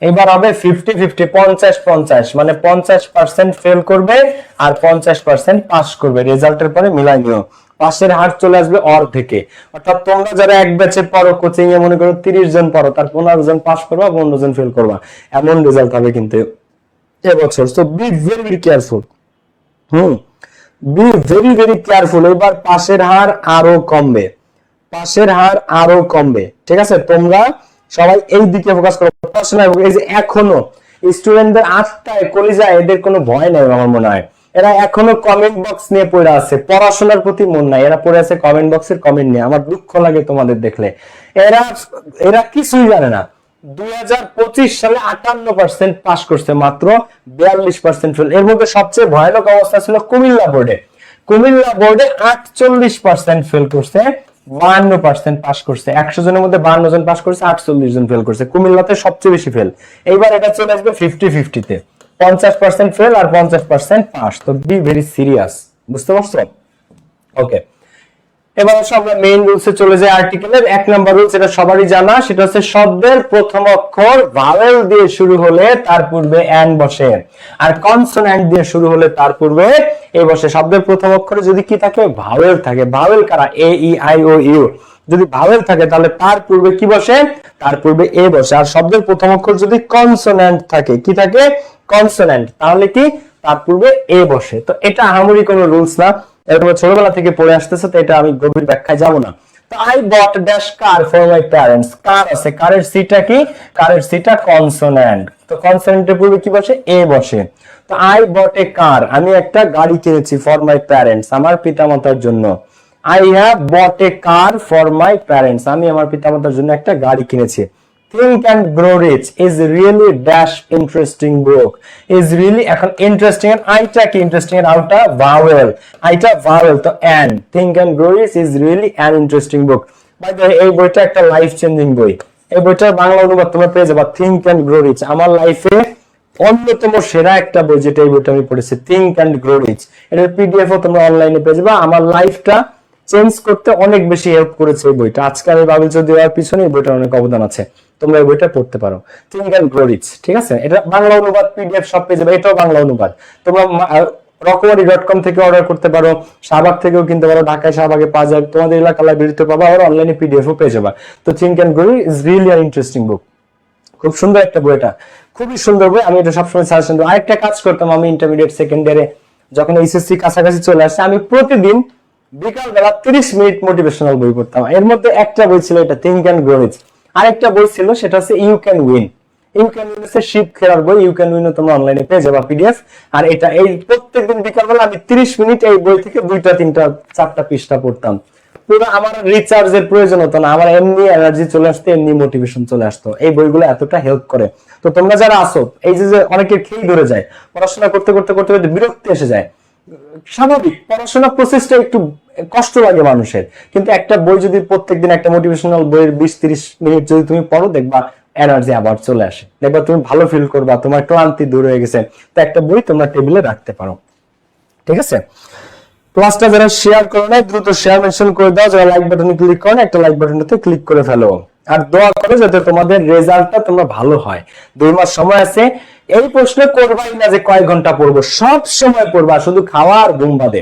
এবার হবে 50-50, 50-50, মানে 50% ফেল করবে আর 50% পাস করবে। রেজাল্টের পরে মিলাই নিও। পাশের হার চলে আসবে অর্ধেকে, অর্থাৎ তোমরা যারা এক ব্যাচে পড়ো, কোচিং এ মনে করো 30 জন পড়ো, তার 15 জন পাস করবা, 15 জন ফেল করবা, এমন রেজাল্ট হবে কিন্তু এবছর। So be very careful. Be very very careful. এবার পাশের হার আরো কমবে, পাশের হার আরো কমবে। ঠিক আছে, তোমরা সবাই এই দিকে ফোকাস করো। পড়াশোনা, এই যে এখনো স্টুডেন্টদের আত্মায় কলিজায় এদের কোনো ভয় নাই আমার মনে হয়। এরা এখনো কমেন্ট বক্স নিয়ে পড়ে আছে, পড়াশোনার প্রতি মন নাই, এরা পড়ে আছে কমেন্ট বক্সের কমেন্ট নিয়ে। আমার দুঃখ লাগে তোমাদের দেখলে। এরা এরা কিছুই জানে না। 2025 সালে 58% পাস করছে, মাত্র 42% ফেল। এর মধ্যে সবচেয়ে ভয়ানক অবস্থা ছিল কুমিল্লা বোর্ডে। কুমিল্লা বোর্ডে 48% ফেল করছে, 52% পাস করছে। 100 জনের মধ্যে 52 জন পাস করছে, 48 জন ফেল করছে। কুমিল্লাতে সবচেয়ে বেশি ফেল। এইবার এটা চলে আসবে 50-50 তে, 50% ফেল আর 50% পাস। তো বি ভেরি সিরিয়াস, বুঝতে পারছো? ওকে, এবার আমরা মেইন রুলসে চলে যাই। আর্টিকেলের 1 নাম্বার রুলস, এটা সবারই জানা, সেটা হচ্ছে শব্দের প্রথম অক্ষর ভাওয়েল দিয়ে শুরু হলে তার পূর্বে এন বসে, আর কনসোন্যান্ট দিয়ে শুরু হলে তার পূর্বে এ বসে। শব্দের প্রথম অক্ষরে যদি কি থাকে? ভাওয়েল থাকে। ভাওয়েল কারা? এ, ই, আই, ও, ইউ। যদি ভাওয়েল থাকে তাহলে তার পূর্বে কি বসে? তার পূর্বে এ বসে। আর শব্দের প্রথম অক্ষর যদি কনসোন্যান্ট থাকে, কি থাকে? কনসোন্যান্ট, তাহলে কি? তার পূর্বে এ বসে। তো এটা আহামরি কোনো রুলস না, এরকম ছোটবেলা থেকে পড়ে আসতেছে, তো এটা আমি গভীর ব্যাখ্যায় যাব না। তো I bought dash car for my parents. Car আছে, কারের সিটা কি? কারের সিটা কনসোন্যান্ট। তো কনসোন্যান্টের পূর্বে কি বসে? এ বসে। তো আই বট এ কার, আমি একটা গাড়ি কিনেছি, ফর মাই প্যারেন্টস, আমার পিতামাতার জন্য। I have bought A car for my parents, আমি আমার পিতামাতার জন্য একটা গাড়ি কিনেছি। Think and Grow Rich is really dash interesting book. Is really, এখন interesting এর আইটা কি? interesting এর আউটা vowel, আইটা vowel, তো and Think and Grow Rich is really an interesting book. By the way, এই বইটা একটা লাইফ চেঞ্জিং বই। এই বইটার বাংলা অনুবাদ তোমরা পেয়ে যাবে, Think and Grow Rich। আমার লাইফে অন্যতম সেরা একটা বই, যেটা এই বইটা আমি পড়েছি, Think and Grow Rich। এটার পিডিএফ ও তোমরা অনলাইনে পেয়ে যাবে। আমার লাইফটা চেঞ্জ করতে অনেক বেশি হেল্প করেছে এই বইটা। আজকে আমি বাবিল চৌধুরী দেওয়ার পিছনে এই বইটার অনেক অবদান আছে। তোমরা এই বইটা পড়তে পারো, Think and Grow Rich। ঠিক আছে, এটা বাংলা অনুবাদ, পিডিএফ সব পেয়ে যাবে। এটাও বাংলা অনুবাদ। তোমরা রকমারি.com থেকে অর্ডার করতে পারো, শাহবাগ থেকেও কিনতে পারো, ঢাকায় শাহবাগে পাওয়া যায়, তোমাদের এলাকা লাইব্রেরিতে পাবা, আর অনলাইনে পিডিএফও পেয়ে যাবা। তো Think and Grow Rich is really an interesting book। খুব সুন্দর একটা বই, এটা খুবই সুন্দর বই। আমি এটা সবসময় সাজেশন দেব। আরেকটা কাজ করতাম আমি ইন্টারমিডিয়েট সেকেন্ড ইয়ারে, যখন এইচএসসি কাছাকাছি চলে আসছে, আমি প্রতিদিন বিকাল বেলা 30 মিনিট মোটিভেশনাল বই পড়তাম। এর মধ্যে একটা বই ছিল এটা, Think and Grow Rich। আরেকটা বই ছিল, সেটা হচ্ছে you can win. You can win হচ্ছে শিপ খেলার বই। ইউ ক্যান উইন তোমরা অনলাইনে পেয়ে যাবা পিডিএফ। আর এটা এই প্রত্যেকদিন বিকাল বেলা আমি 30 মিনিট এই বই থেকে 2টা 3টা 4টা পৃষ্ঠা পড়তাম। পুরো আমার রিচার্জের প্রয়োজন হতো না, আমার এমনি এনার্জি চলে আসতো, এমনি মোটিভেশন চলে আসতো। এই বইগুলো এতটা হেল্প করে। তো তোমরা যারা আসো, এই যে অনেকের খেয়ে ধরে যায়, পড়াশোনা করতে করতে করতে করতে বিরক্তি এসে যায়, স্বাভাবিক, পড়াশোনা প্রসেসটা একটু কষ্ট লাগে মানুষের, কিন্তু একটা বই যদি প্রত্যেকদিন একটা মোটিভেশনাল বইয়ের 20-30 মিনিট যদি তুমি পড়ো, দেখবা এনার্জি আবার চলে আসে, দেখবা তুমি ভালো ফিল করবা, তোমার ক্লান্তি দূর হয়ে গেছে। তো একটা বই তোমরা টেবিলে রাখতে পারো। ঠিক আছে, ক্লাসটা যারা শেয়ার করো না, দ্রুত শেয়ার মেনশন করে দাও। যারা লাইক বাটনে ক্লিক করো না, একটা লাইক বাটনটাতে ক্লিক করে ফেলো। আর দোয়া করো যাতে তোমাদের রেজাল্টটা তোমরা ভালো হয়। 2 মাস সময় আছে। এই প্রশ্ন করবাই না যে কয় ঘন্টা পড়বো, সব সময় পড়বা, শুধু খাওয়া আর ঘুম বাদে।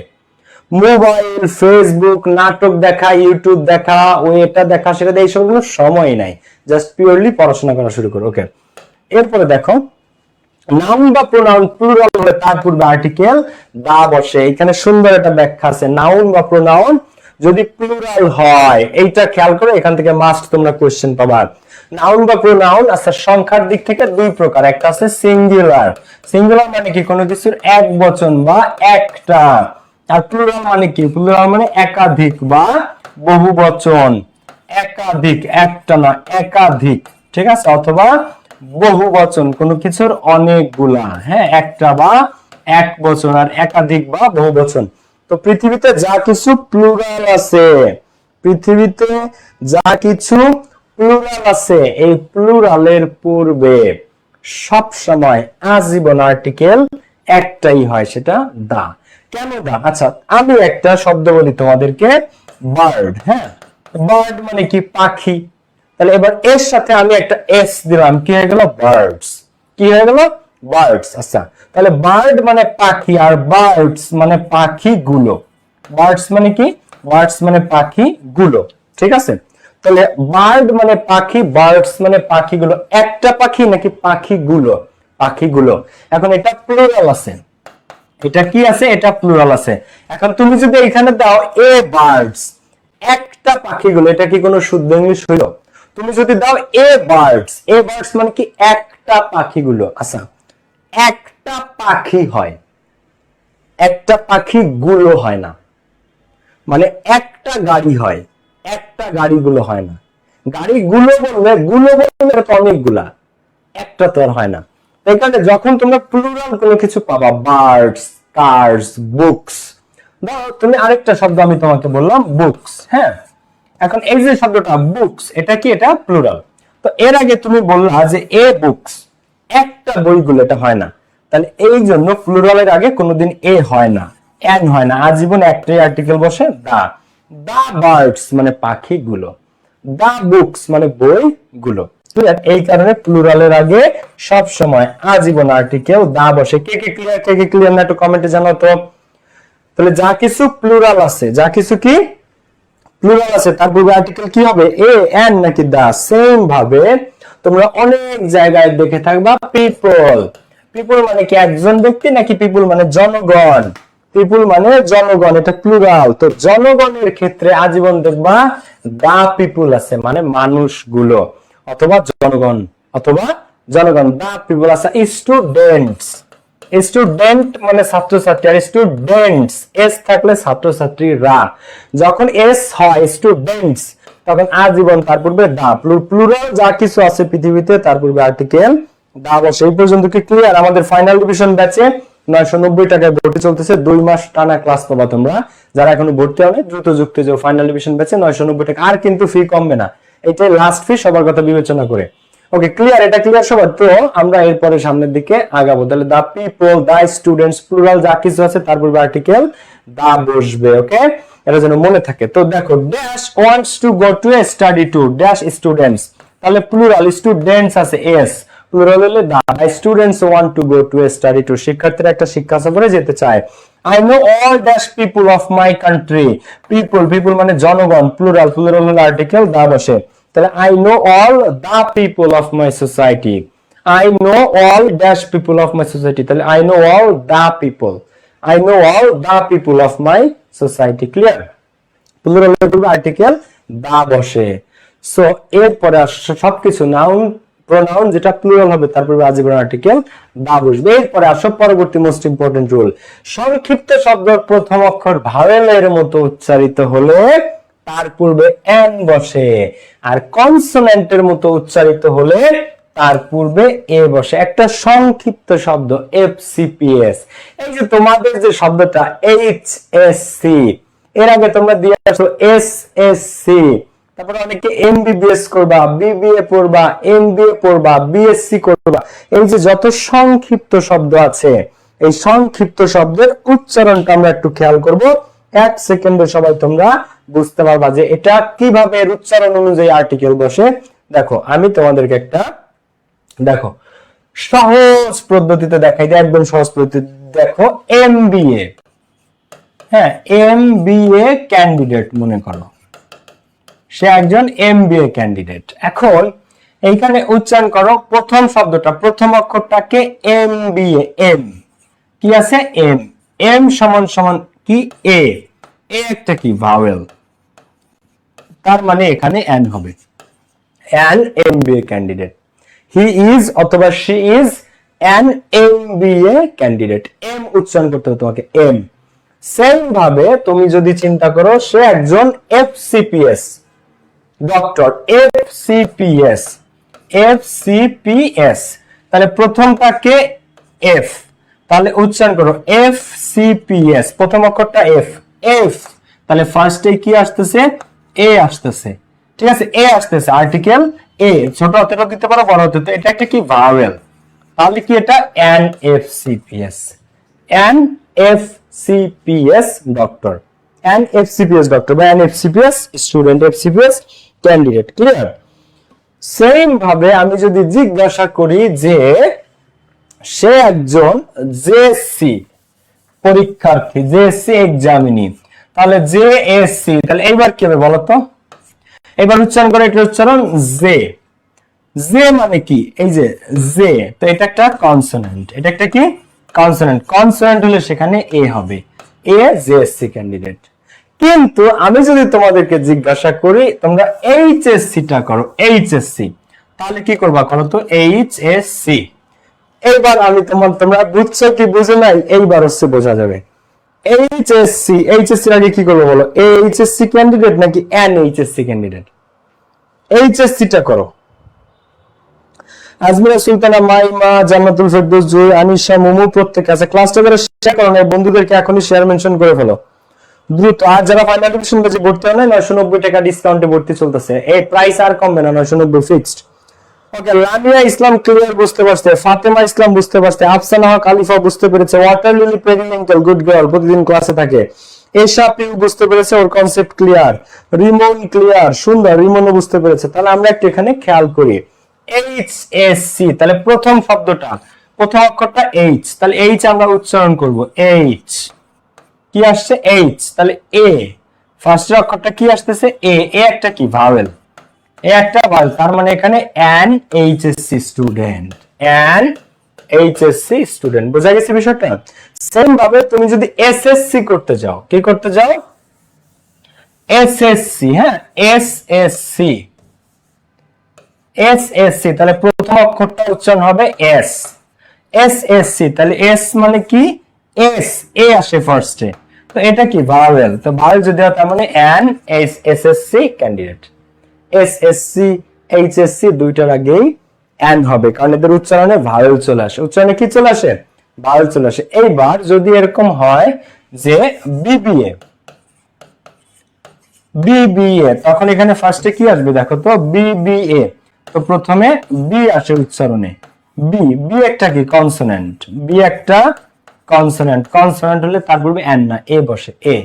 মোবাইল, ফেসবুক, নাটক দেখা, ইউটিউব দেখা, ওই এটা দেখা, সেটা এই সবগুলো সময় নাই। জাস্ট পিওরলি পড়াশোনা করা শুরু করো। ওকে, এরপরে দেখো নাউন বা প্রোনাউন প্লুরাল হলে তার পূর্বে আর্টিকেল দা বসে। এখানে সুন্দর একটা ব্যাখ্যা আছে, নাউন বা প্রোনাউন যদি প্লুরাল হয়, এইটা খেয়াল করে, এখান থেকে মাস্ট তোমরা কোশ্চেন পাবা। নাউন বা প্রোনাউন আচ্ছা সংখ্যার দিক থেকে দুই প্রকার, একটা আছে সিঙ্গুলার। সিঙ্গুলার মানে কি, কোনো কিছুর এক বচন বা একটা। আর প্লুরাল মানে কি, প্লুরাল মানে একাধিক বা বহু বচন। একাধিক, একটা না একাধিক, ঠিক আছে, অথবা বহু বচন, কোনো কিছুর অনেকগুলা, হ্যাঁ, একটা বা এক বচন, আর একাধিক বা বহু বচন। তো পৃথিবীতে যা কিছু প্লুরাল আছে, পৃথিবীতে যা কিছু প্লুরাল আছে, এই প্লুরালের পূর্বে সব সময় আজীবন আর্টিকেল একটাই হয়, সেটা দা। কেন দা? আচ্ছা আমি একটা শব্দ বলি তোমাদেরকে, বার্ড। হ্যাঁ, বার্ড মানে কি, পাখি। তাহলে এবার এর সাথে আমি একটা এস দিলাম, কি হয়ে গেল? বার্ডস। কি হয়ে গেল? বার্ডস। আচ্ছা তাহলে বার্ড মানে পাখি, আর বার্ডস মানে পাখিগুলো। বার্ডস মানে কি? বার্ডস মানে পাখিগুলো, ঠিক আছে। তাহলে বার্ড মানে পাখি, বার্ডস মানে পাখিগুলো। একটা পাখি নাকি পাখিগুলো? পাখিগুলো। এখন এটা প্লুরাল আছে, এটা কি আছে? এটা প্লুরাল আছে। এখন তুমি যদি এখানে দাও এ বার্ডস, একটা পাখিগুলো, এটা কি কোনো শুদ্ধ ইংলিশ হইল? তুমি যদি দাও এ বার্ডস, এ বার্ডস মানে কি একটা পাখিগুলো। আচ্ছা একটা পাখি হয়, একটা পাখি গুলো হয় না। মানে একটা গাড়ি হয়, একটা গাড়িগুলো হয় না। গাড়িগুলো বললে, গুলো বললে তো অনেকগুলা, একটা তো আর হয় না। এই কারণে যখন তোমরা প্লুরাল কোনো কিছু পাবা, বার্ডস, কার্স, বুকস, ধরো তুমি আরেকটা শব্দ আমি তোমাকে বললাম বুকস, হ্যাঁ, এখন এই যে শব্দটা বুকস, এটা কি? এটা প্লুরাল। তো এর আগে তুমি বললা যে এ বুকস, একটা বইগুলো, এটা হয় না। তাহলে এই জন্য প্লুরালের আগে কোনোদিন এ হয় না, এন হয় না, আজীবন একটাই আর্টিকেল বসে দা। দা বার্ডস মানে পাখিগুলো, দা বুকস মানে বইগুলো। এই কারণে প্লুরালের আগে সব সময় আজীবন আর্টিকেল দা বসে। কে কে ক্লিয়ার, কে কে ক্লিয়ার না একটু কমেন্টে জানাও তো। তাহলে যা কিছু প্লুরাল আছে, যা কিছু কি প্লুরাল আছে, তার পূর্বে আর্টিকেল কি হবে? এ, এন নাকি দা। সেম ভাবে তোমরা অনেক জায়গায় দেখে থাকবা পিপল। পিপল মানে কি একজন ব্যক্তি, নাকি পিপল মানে জনগণ? পিপল মানে জনগণ, এটা প্লুরাল। তো জনগণের ক্ষেত্রে আজীবন দেখবা দা পিপল আছে, মানে মানুষগুলো, অথবা জনগণ, অথবা জনগণ। দা পিপল আছে। স্টুডেন্টস, স্টুডেন্ট মানে ছাত্রছাত্রী, আর স্টুডেন্টস এস থাকলে ছাত্রছাত্রীরা। যখন এস হয় স্টুডেন্টস, তখন আজীবন তার পূর্বে দা। প্লুরাল যা কিছু আছে পৃথিবীতে তার পূর্বে আর্টিকেল দা বসে। এই পর্যন্ত কি ক্লিয়ার? আমাদের ফাইনাল রিভিশন ব্যাচে 990 টাকায় ভর্তি চলতেছে, 2 মাস টানা ক্লাস পাবা তোমরা। যারা এখনো ভর্তি হবে দ্রুত যুক্ত যাও ফাইনাল রিভিশন ব্যাচে, 990 টাকা। আর কিন্তু ফি কমবে না, এটাই লাস্ট ফি সবার কথা বিবেচনা করে। Okay clear? এটা ক্লিয়ার সবার? তো আমরা এরপরে সামনের দিকে আগাবো। তাহলে the people, the students, plural যা কিছু আছে তার পূর্বে আর্টিকেল দা বসবে। ওকে, এটা যেন মনে থাকে। তো দেখো, dash wants to go to a study tour, dash students, তাহলে প্লুরাল স্টুডেন্টস আছে এস, প্লুরাল হলে the. Students want to go to a study tour, শিক্ষার্থীরা একটা শিক্ষা সফরে যেতে চায়। I know all dash people of my country, people, people মানে জনগণ, প্লুরাল, প্লুরাল হলে আর্টিকেল দা বসে। তাহলে I know all the people of my society, I know all dash people of my society, তাহলে I know all the people, I know all the people of my society। Clear? Plural হলে article the বসে। So এরপরে সবকিছু noun pronoun যেটা plural হবে তার পূর্বে আজীবন আর্টিকেল দা বসবে। এরপরে আসো পরবর্তী মোস্ট ইম্পর্টেন্ট রুল। সংক্ষিপ্ত শব্দের প্রথম অক্ষর ভাওয়েলের মতো উচ্চারিত হলে তার পূর্বে এন বসে, আর কনসোনেন্টের মতো উচ্চারিত হলে তার পূর্বে এ বসে। একটা সংক্ষিপ্ত শব্দ এফসিপিএস, এই যে তোমাদের যে শব্দটা এইচএসসি, এর আগে তোমরা দিয়ে আসো এসএসসি, তারপরে অনেকে এমবিবিএস করবা, বিবিএ পড়বা, এমবিএ পড়বা, বিএসসি করবা। এই যে যত সংক্ষিপ্ত শব্দ আছে, এই সংক্ষিপ্ত শব্দের উচ্চারণটা আমরা একটু খেয়াল করব। 1 সেকেন্ডে সবাই তোমরা বুঝতে পারবা যে এটা কিভাবে এর উচ্চারণ অনুযায়ী আর্টিকেল বসে। দেখো আমি তোমাদেরকে একটা দেখো সহজ পদ্ধতিতে দেখাই দিই, একদম সহজ পদ্ধতি। দেখো এমবিএ, হ্যাঁ এমবিএ ক্যান্ডিডেট মনে করো, সে একজন এমবিএ ক্যান্ডিডেট। এখন এইখানে উচ্চারণ করো প্রথম শব্দটা, প্রথম অক্ষরটাকে MBA, এম কি আছে এম, এম সমান সমান কি এ, এ একটা কি ভাওয়েল, তার মানে এখানে এন হবে, an MBA candidate. He is অথবা she is an MBA candidate, M উচ্চারণ করতে হবে তোমাকে, এম। সেম ভাবে তুমি যদি চিন্তা করো সে একজন FCPS ডক্টর, FCPS, FCPS, তাহলে প্রথমটাকে এফ, তাহলে উচ্চারণ করো FCPS, প্রথম অক্ষরটা এফ, এফ, তাহলে ফার্স্টে কি আসতেছে, এ আসতেছে, ঠিক আছে, এ আসতেছে, আর্টিকেল এ, ছোট হাতেরও দিতে পারো বড় হাতে, তো এটা একটা কি ভাওয়েল, তাহলে কি এটা an FCPS, an FCPS doctor, an FCPS doctor বা an FCPS student, FCPS candidate, clear? Same ভাবে আমি যদি জিজ্ঞাসা করি যে সে একজন জেএসসি পরীক্ষার্থী, জেএসসি এক্সামিনি, তাহলে জেএসসি, তাহলে এইবার কি হবে বলো তো, এবার উচ্চারণ করে, এটা উচ্চারণ জে, জে মানে কি, এই যে জে, তো এটা একটা কনসোনেন্ট, এটা একটা কি কনসোনেন্ট, কনসোনেন্ট হলে সেখানে এ হবে, এ জেএসসি ক্যান্ডিডেট। কিন্তু আমি যদি তোমাদেরকে জিজ্ঞাসা করি তোমরা এইচএসসি টা করো, এইচএসসি, তাহলে কি করবা করো তো, এইচএসসি। এইবার আমি তোমরা বুঝছো কি বুঝো নাই, এইবার হচ্ছে বোঝা যাবে। এইচএসসি, এইচএসসি আগে কি করবো বলো, এইচএসসি ক্যান্ডিডেট নাকি এন এইচএসসি ক্যান্ডিডেট? এইচএসসি টা করো। আজমিরা সুলতানা, মাইমা, জান্নাতুল ফেরদৌস, জুই, আনিশা, মুমু প্রত্যেকে আছে। ক্লাসটা করে শেয়ার করো না, বন্ধুদেরকে এখনই শেয়ার মেনশন করে ফেলো দ্রুত। আর যারা ফাইনাল ডিভিশন ব্যাচে ভর্তি হয় না, 990 টাকা ডিসকাউন্টে ভর্তি চলতেছে, এই প্রাইস আর কমবে না, 990 ফিক্সড। ওকে, লামিয়া ইসলাম ক্লিয়ার বুঝতে পারছে, ফাতেমা ইসলাম বুঝতে পারছে, আফসানা হক আলিফা বুঝতে পেরেছে, ওয়াটার লিলি পেরিমেন্টাল গুড গার্ল প্রতিদিন ক্লাসে থাকে, এশা পিউ বুঝতে পেরেছে, ওর কনসেপ্ট ক্লিয়ার, রিমন ক্লিয়ার, সুন্দর, রিমনও বুঝতে পেরেছে। তাহলে আমরা একটু এখানে খেয়াল করি, এইচএসসি, তাহলে প্রথম শব্দটা, প্রথম অক্ষরটা এইচ, তাহলে এইচ আমরা উচ্চারণ করব, এইচ কি আসছে, এইচ, তাহলে এ, ফার্স্ট অক্ষরটা কি আসতেছে, এ, এ একটা কি ভাওয়েল, এ একটা ভাওয়েল, তার মানে এখানে an HSC student, an HSC student, বোঝা গেছে বিষয়টা? সেম ভাবে তুমি যদি এসএসসি করতে যাও, কি করতে যাও, এসএসসি, হ্যাঁ এসএসসি, এসএসসি, তাহলে প্রথম অক্ষরটা উচ্চারণ হবে এস, এসএসসি, তাহলে এস মানে কি, এস, এ আসে ফার্স্টে, তো এটা কি ভাওয়েল, তো ভাওয়েল যদি হয় তার মানে an SSC candidate, SSC HSC দুইটার আগেই এন হবে, কারণ এদের উচ্চারণে ভাওয়েল চলে আসে, উচ্চারণে কি চলে আসে, ভাওয়েল চলে আসে। এইবার যদি এরকম হয় যে বিবিএ, বিবিএ, তখন এখানে ফার্স্টে কি আসবে দেখো তো, বিবিএ, তো প্রথমে বি আসে উচ্চারণে, বি, বি একটা কি কনসোনেন্ট, বি একটা কনসোনেন্ট, কনসোনেন্ট হলে তার পূর্বে এন না এ বসে, এ,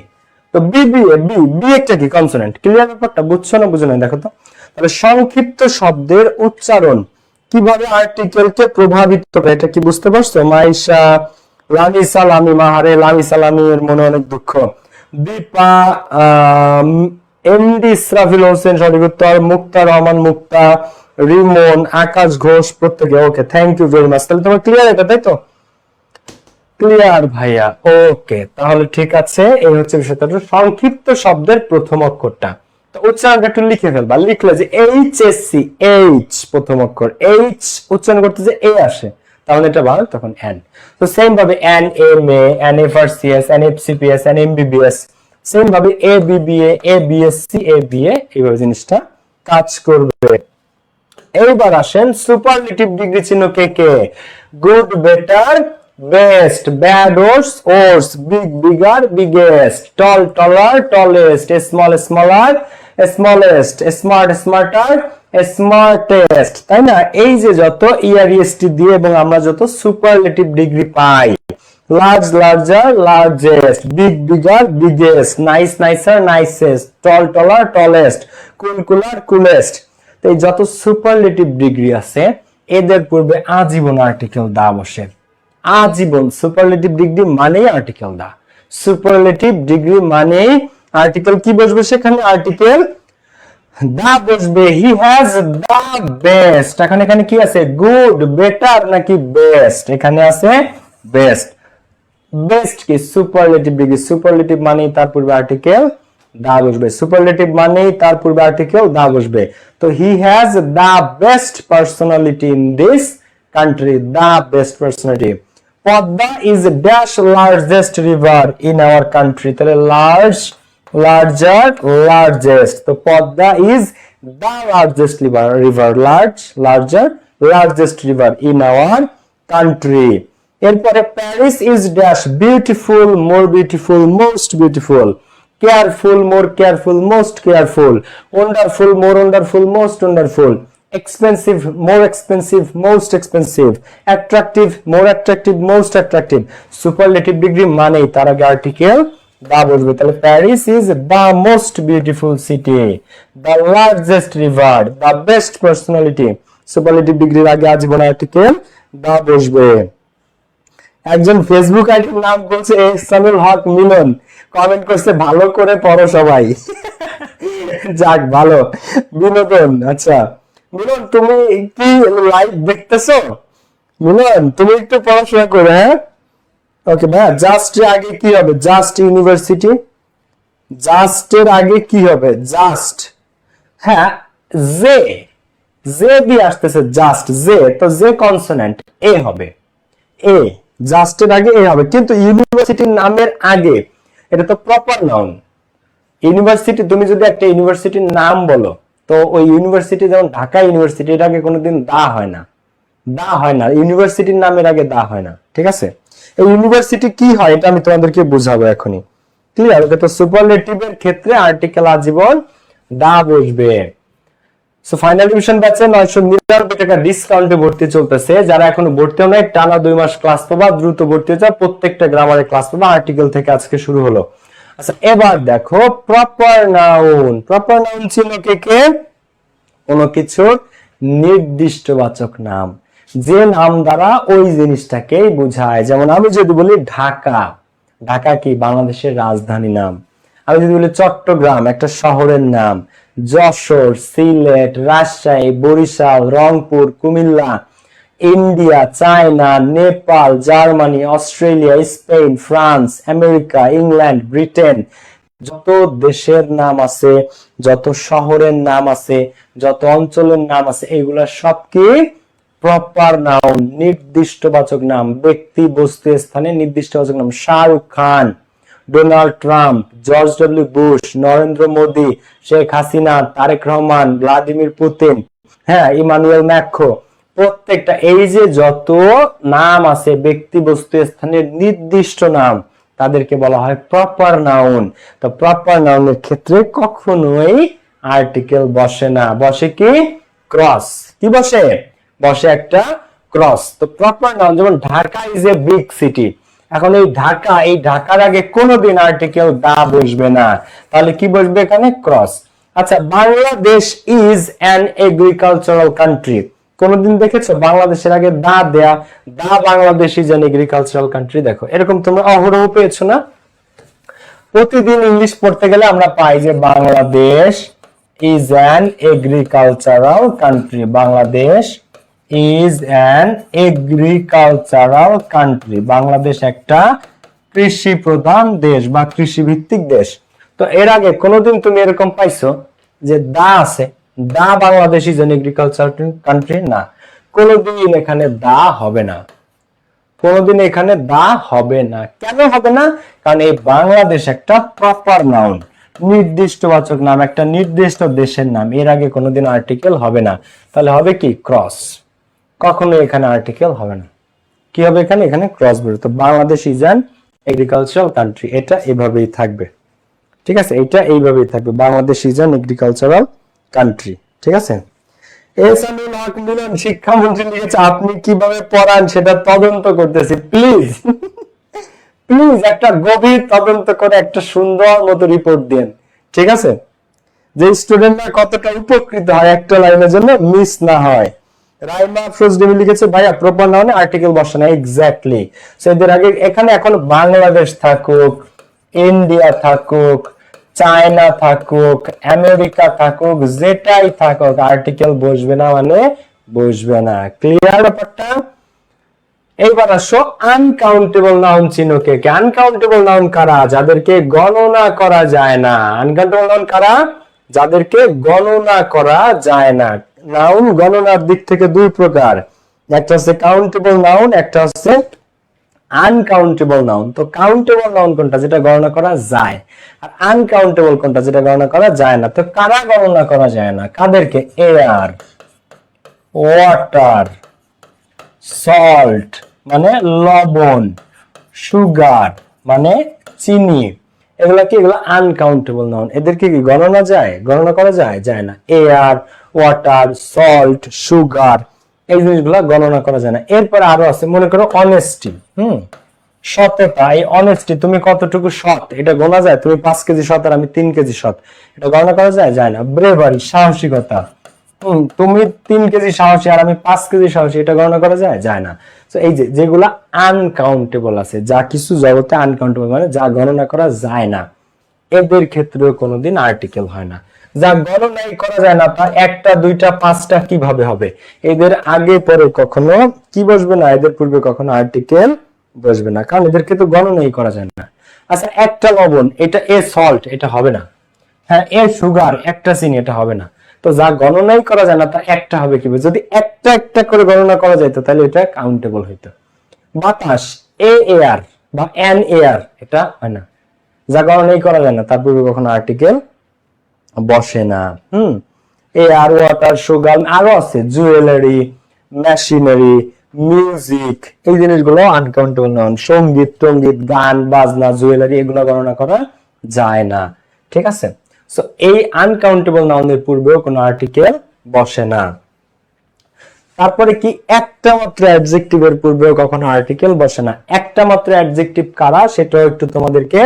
তো বিবিএ, বি, বি একটা কি কনসোনেন্ট, ক্লিয়ার ব্যাপারটা, বুঝছো না বুঝো না দেখো তো। তাহলে সংক্ষিপ্ত শব্দের উচ্চারণ কিভাবে আর্টিকেলকে প্রভাবিত করে, এটা কি বুঝতে পারছো? মাইশা, লামি সালামি, মাহারে লামি সালামির মনে অনেক দুঃখ, দীপা, এমডি ইসরাফিল হোসেন সঠিক উত্তর, মুক্তা রহমান মুক্তা, রিমন, আকাশ ঘোষ প্রত্যেকে, okay thank you very much. তাহলে তোমার ক্লিয়ার এটা, তাই তো? ক্লিয়ার ভাইয়া, ওকে, তাহলে ঠিক আছে, এই হচ্ছে বিষয়টা, সংক্ষিপ্ত শব্দের প্রথম অক্ষরটা, তো উচ্চারণটা একটু লিখে ফেলবা, লিখলে যে এইচএসসি, এইচ প্রথম অক্ষর, এইচ উচ্চারণ করতে যে এ আসে, তাহলে এটা ভালো, তখন এন। তো সেম ভাবে an MA, an FRCS, an FCPS, an MBBS, same ভাবে a BBA, a BSc, a BA, এইভাবে জিনিসটা কাজ করবে। এইবার আসেন সুপারলেটিভ ডিগ্রি চিহ্ন কে কে, good, better, best, bad, worse, worse, big, bigger, biggest, tall, taller, tallest, small, smaller, smallest, smart, smarter, smartest, তাই না? এই যে যত ইআরইএসটি দিয়ে এবং আমরা যত সুপারলেটিভ ডিগ্রি পাই, large, larger, largest, big, bigger, biggest, nice, nicer, nicest, tall, taller, tallest, cool, cooler, coolest, তো এই যত সুপারলেটিভ ডিগ্রি আছে এদের পূর্বে আজীবন আর্টিকেল দা বসে, আজীবন। সুপারলেটিভ ডিগ্রি মানেই আর্টিকেল দা, সুপারলেটিভ ডিগ্রি মানেই আর্টিকেল কি বসবে সেখানে, আর্টিকেল দা বসবে, হি হ্যাজ দা বেস্ট। এখন এখানে কি আছে, গুড, বেটার নাকি বেস্ট? এখানে আছে বেস্ট। বেস্ট কি সুপারলেটিভ ডিগ্রি, সুপারলেটিভ মানে তার পূর্বে আর্টিকেল দা বসবে, সুপারলেটিভ মানে তার পূর্বে আর্টিকেল দা বসবে। তো he has the best personality in this country, the best personality. Padma is dash largest river in our country, তাহলে লার্জ, লার্জার, লার্জেস্ট। তো Padma is the largest river, large, larger, largest river in our country. এরপরে Paris is dash beautiful, more beautiful, most beautiful, careful, more careful, most careful, wonderful, more wonderful, most wonderful, expensive, more expensive, most expensive, attractive, more attractive, most attractive. Superlative degree মানেই তার আগে article the বসবে। তাহলে Paris is the most beautiful city, the largest river, the best personality. Superlative ডিগ্রির আগে আজীবন article the বসবে। একজন ফেসবুক আইডির নাম বলছে এহসানুল হক মিলন, কমেন্ট করছে ভালো করে পড়ো সবাই। যাক ভালো, বিনোদন। আচ্ছা মিলন, তুমি কি লাইভ দেখতেছো? মিলন তুমি একটু পড়াশোনা করো, হ্যাঁ? ওকে ভাইয়া, জাস্ট এর আগে কি হবে? জাস্ট ইউনিভার্সিটি, জাস্ট এর আগে কি হবে? জাস্ট, হ্যাঁ, জে, জে দিয়ে আসতেছে জাস্ট, জে, তো জে কনসোনেন্ট, এ হবে, এ, জাস্টের আগে এ হবে। কিন্তু ইউনিভার্সিটির নামের আগে, এটা তো প্রপার নাউন। ইউনিভার্সিটি, তুমি যদি একটা ইউনিভার্সিটির নাম বলো, তো ওই ইউনিভার্সিটি, যেমন ঢাকা ইউনিভার্সিটি, এর আগে কোনোদিন দা হয় না, দা হয় না, ইউনিভার্সিটির নামের আগে দা হয় না, ঠিক আছে? এই ইউনিভার্সিটি কি হয় এটা আমি তোমাদেরকে বুঝাবো এখনই, ক্লিয়ার? তো সুপারলেটিভের ক্ষেত্রে আর্টিকেল আজীবন দা বসবে। সো ফাইনাল ডিভিশন ব্যাচে 999 টাকা ডিসকাউন্টে ভর্তি চলতেছে। যারা এখনো ভর্তিও নাই, টানা 2 মাস ক্লাস পাবা, দ্রুত ভর্তি হয়ে যাও, প্রত্যেকটা গ্রামারে ক্লাস পাবা, আর্টিকেল থেকে আজকে শুরু হলো। আচ্ছা এবার দেখো প্রপার নাউন। প্রপার নাউন ছিল কে কে? কোনো কিছুর নির্দিষ্টবাচক নাম, যে নাম দ্বারা ওই জিনিসটাকেই বোঝায়। যেমন আমি যদি বলি ঢাকা, ঢাকা কি বাংলাদেশের রাজধানী নাম। আমি যদি বলি চট্টগ্রাম, একটা শহরের নাম। Jashore, Sylhet, Rajshahi, Barisal, Rangpur, Comilla, India, China, Nepal, Germany, Australia, Spain, France, America, England, Britain, যত দেশের নাম আছে, যত শহরের নাম আছে, যত অঞ্চলের নাম আছে, এগুলা সব কি প্রপার নাউন, নির্দিষ্টবাচক নাম। ব্যক্তি, বস্তু, স্থানে নির্দিষ্টবাচক নাম। Shahrukh Khan, Donald Trump, George W Bush, Narendra Modi, Sheikh Hasina, Tarique Rahman, Vladimir Putin, হ্যাঁ, ইমানুয়েল ম্যাক্রো, প্রত্যেকটা এই যে যত নাম আছে, ব্যক্তি, বস্তু, স্থানের নির্দিষ্ট নাম, তাদেরকে বলা হয় প্রপার নাউন। তো প্রপার নাউনের ক্ষেত্রে কখনোই আর্টিকেল বসে না, বসে কি ক্রস। কি বসে? বসে একটা ক্রস। তো প্রপার নাউন, যেমন Dhaka is a big city, এখন এই ঢাকা, এই ঢাকার আগে কোনোদিন আর্টিকেল দা বসবে না, তাহলে কি বসবে এখানে? ক্রস। আচ্ছা Bangladesh is an agricultural country, কোনদিন দেখেছো বাংলাদেশের আগে দা দেয়া? The Bangladesh is an agricultural country. দেখো এরকম তোমরা অহরহ পেয়েছো না? প্রতিদিন ইংলিশ পড়তে গেলে আমরা পাই যে Bangladesh is an agricultural country, Bangladesh is an agricultural country, Bangladesh একটা কৃষি প্রধান দেশ বা কৃষি ভিত্তিক দেশ। তো এর আগে কোনোদিন তুমি এরকম পাইছো যে দা আছে, the Bangladesh is an agricultural country? না, কোনোদিন এখানে দা হবে না, কোনোদিন এখানে দা হবে না। কেন হবে না? কারণ এই বাংলাদেশ একটা প্রপার নাউন, নির্দিষ্টবাচক নাম, একটা নির্দিষ্ট দেশের নাম। এর আগে কোনোদিন আর্টিকেল হবে না, তাহলে হবে কি ক্রস। কখনো এখানে আর্টিকেল হবে না। কি হবে এখানে? এখানে ক্রস বেরোবে। তো Bangladesh is an agricultural country, এটা এভাবেই থাকবে, ঠিক আছে? এটা এইভাবেই থাকবে, Bangladesh is an agricultural country, ঠিক আছে? এহসানুল হক মিলন, শিক্ষামন্ত্রী লিখেছে আপনি কিভাবে পড়ান সেটা তদন্ত করতেছি, প্লিজ প্লিজ একটা গভীর তদন্ত করে একটা সুন্দর মতো রিপোর্ট দেন, ঠিক আছে? যে স্টুডেন্টরা কতটা উপকৃত হয় একটা লাইনের জন্য মিস না হয়। রাইমা আফরোজ ডিমি লিখেছে ভাইয়া প্রপার নাউনে আর্টিকেল বসে না। এক্স্যাক্টলি। সো এদের আগে এখানে এখন বাংলাদেশ থাকুক, ইন্ডিয়া থাকুক, চায়না থাকুক, আমেরিকা থাকুক, যেটাই থাকুক, আর্টিকেল বসবে না মানে বসবে না। ক্লিয়ার ব্যাপারটা? এইবার আসো আনকাউন্টেবল নাউন চিহ্ন কে। আনকাউন্টেবল নাউন কারা? যাদেরকে গণনা করা যায় না। আনকাউন্টেবল নাউন কারা? যাদেরকে গণনা করা যায় না। নাউন গণনার দিক থেকে দুই প্রকার, একটা হচ্ছে কাউন্টেবল নাউন, একটা হচ্ছে আনকাউন্টেবল নাউন। তো কাউন্টেবল নাউন কোনটা? যেটা গণনা করা যায়। আর আনকাউন্টেবল কোনটা? যেটা গণনা করা যায় না। তো কারা গণনা করা যায় না? কাদেরকে? এয়ার, ওয়াটার, সল্ট মানে লবণ, সুগার মানে চিনি, এগুলা কি? এগুলো আনকাউন্টেবল নাউন। এদেরকে কি গণনা যায়? গণনা করা যায়? যায় না। এয়ার, ওয়াটার, সল্ট, সুগার, এই জিনিসগুলো গণনা করা যায় না। এরপর আরো আছে, মনে করো অনেস্টি, সততা। এই অনেস্টি, তুমি কতটুকু সৎ, এটা গোনা যায়? তুমি 5 কেজি সৎ আর আমি 3 কেজি সৎ, এটা গণনা করা যায়? যায় না। ব্রেভারি, সাহসিকতা, তুমি 3 কেজি সাহসী আর আমি 5 কেজি সাহসী, এটা গণনা করা যায়? যায় না। তো এই যে যেগুলা আনকাউন্টেবল আছে, যা কিছু জগতে আনকাউন্টেবল মানে যা গণনা করা যায় না, এদের ক্ষেত্রেও কোনোদিন আর্টিকেল হয় না। যা গণনাই করা যায় না, তা একটা, দুইটা, পাঁচটা কিভাবে হবে? এদের আগে পরে কখনো কি বসবে না? এদের পূর্বে কখনো আর্টিকেল বসবে না, কারণ এদেরকে তো গণনাই করা যায় না। আচ্ছা, একটা লবণ, এটা এ সল্ট, এটা হবে না। হ্যাঁ, এ সুগার, একটা চিনি, এটা হবে না। তো যা গণনাই করা যায় না, তা একটা হবে কিভাবে? যদি একটা একটা করে গণনা করা যেত, তাহলে এটা কাউন্টেবল হইতো। বাতাস, এ এয়ার বা এন এয়ার, এটা হয় না। যা গণনাই করা যায় না, তার পূর্বে কখনো আর্টিকেল বসে না। এয়ার, ওয়াটার, সুগার, আরো আছে জুয়েলারি, মেশিনারি, মিউজিক, এই জিনিসগুলো আনকাউন্টেবল নাউন। সঙ্গীত, টঙ্গীত, গান, বাজনা, জুয়েলারি, এগুলো গণনা করা যায় না। ঠিক আছে? সো এই আনকাউন্টেবল নাউনের পূর্বেও কোনো আর্টিকেল বসে না। তারপরে কি? একটা মাত্র অ্যাডজেক্টিভের পূর্বেও কখনো আর্টিকেল বসে না। একটা মাত্র অ্যাডজেক্টিভ কারা, সেটাও একটু তোমাদেরকে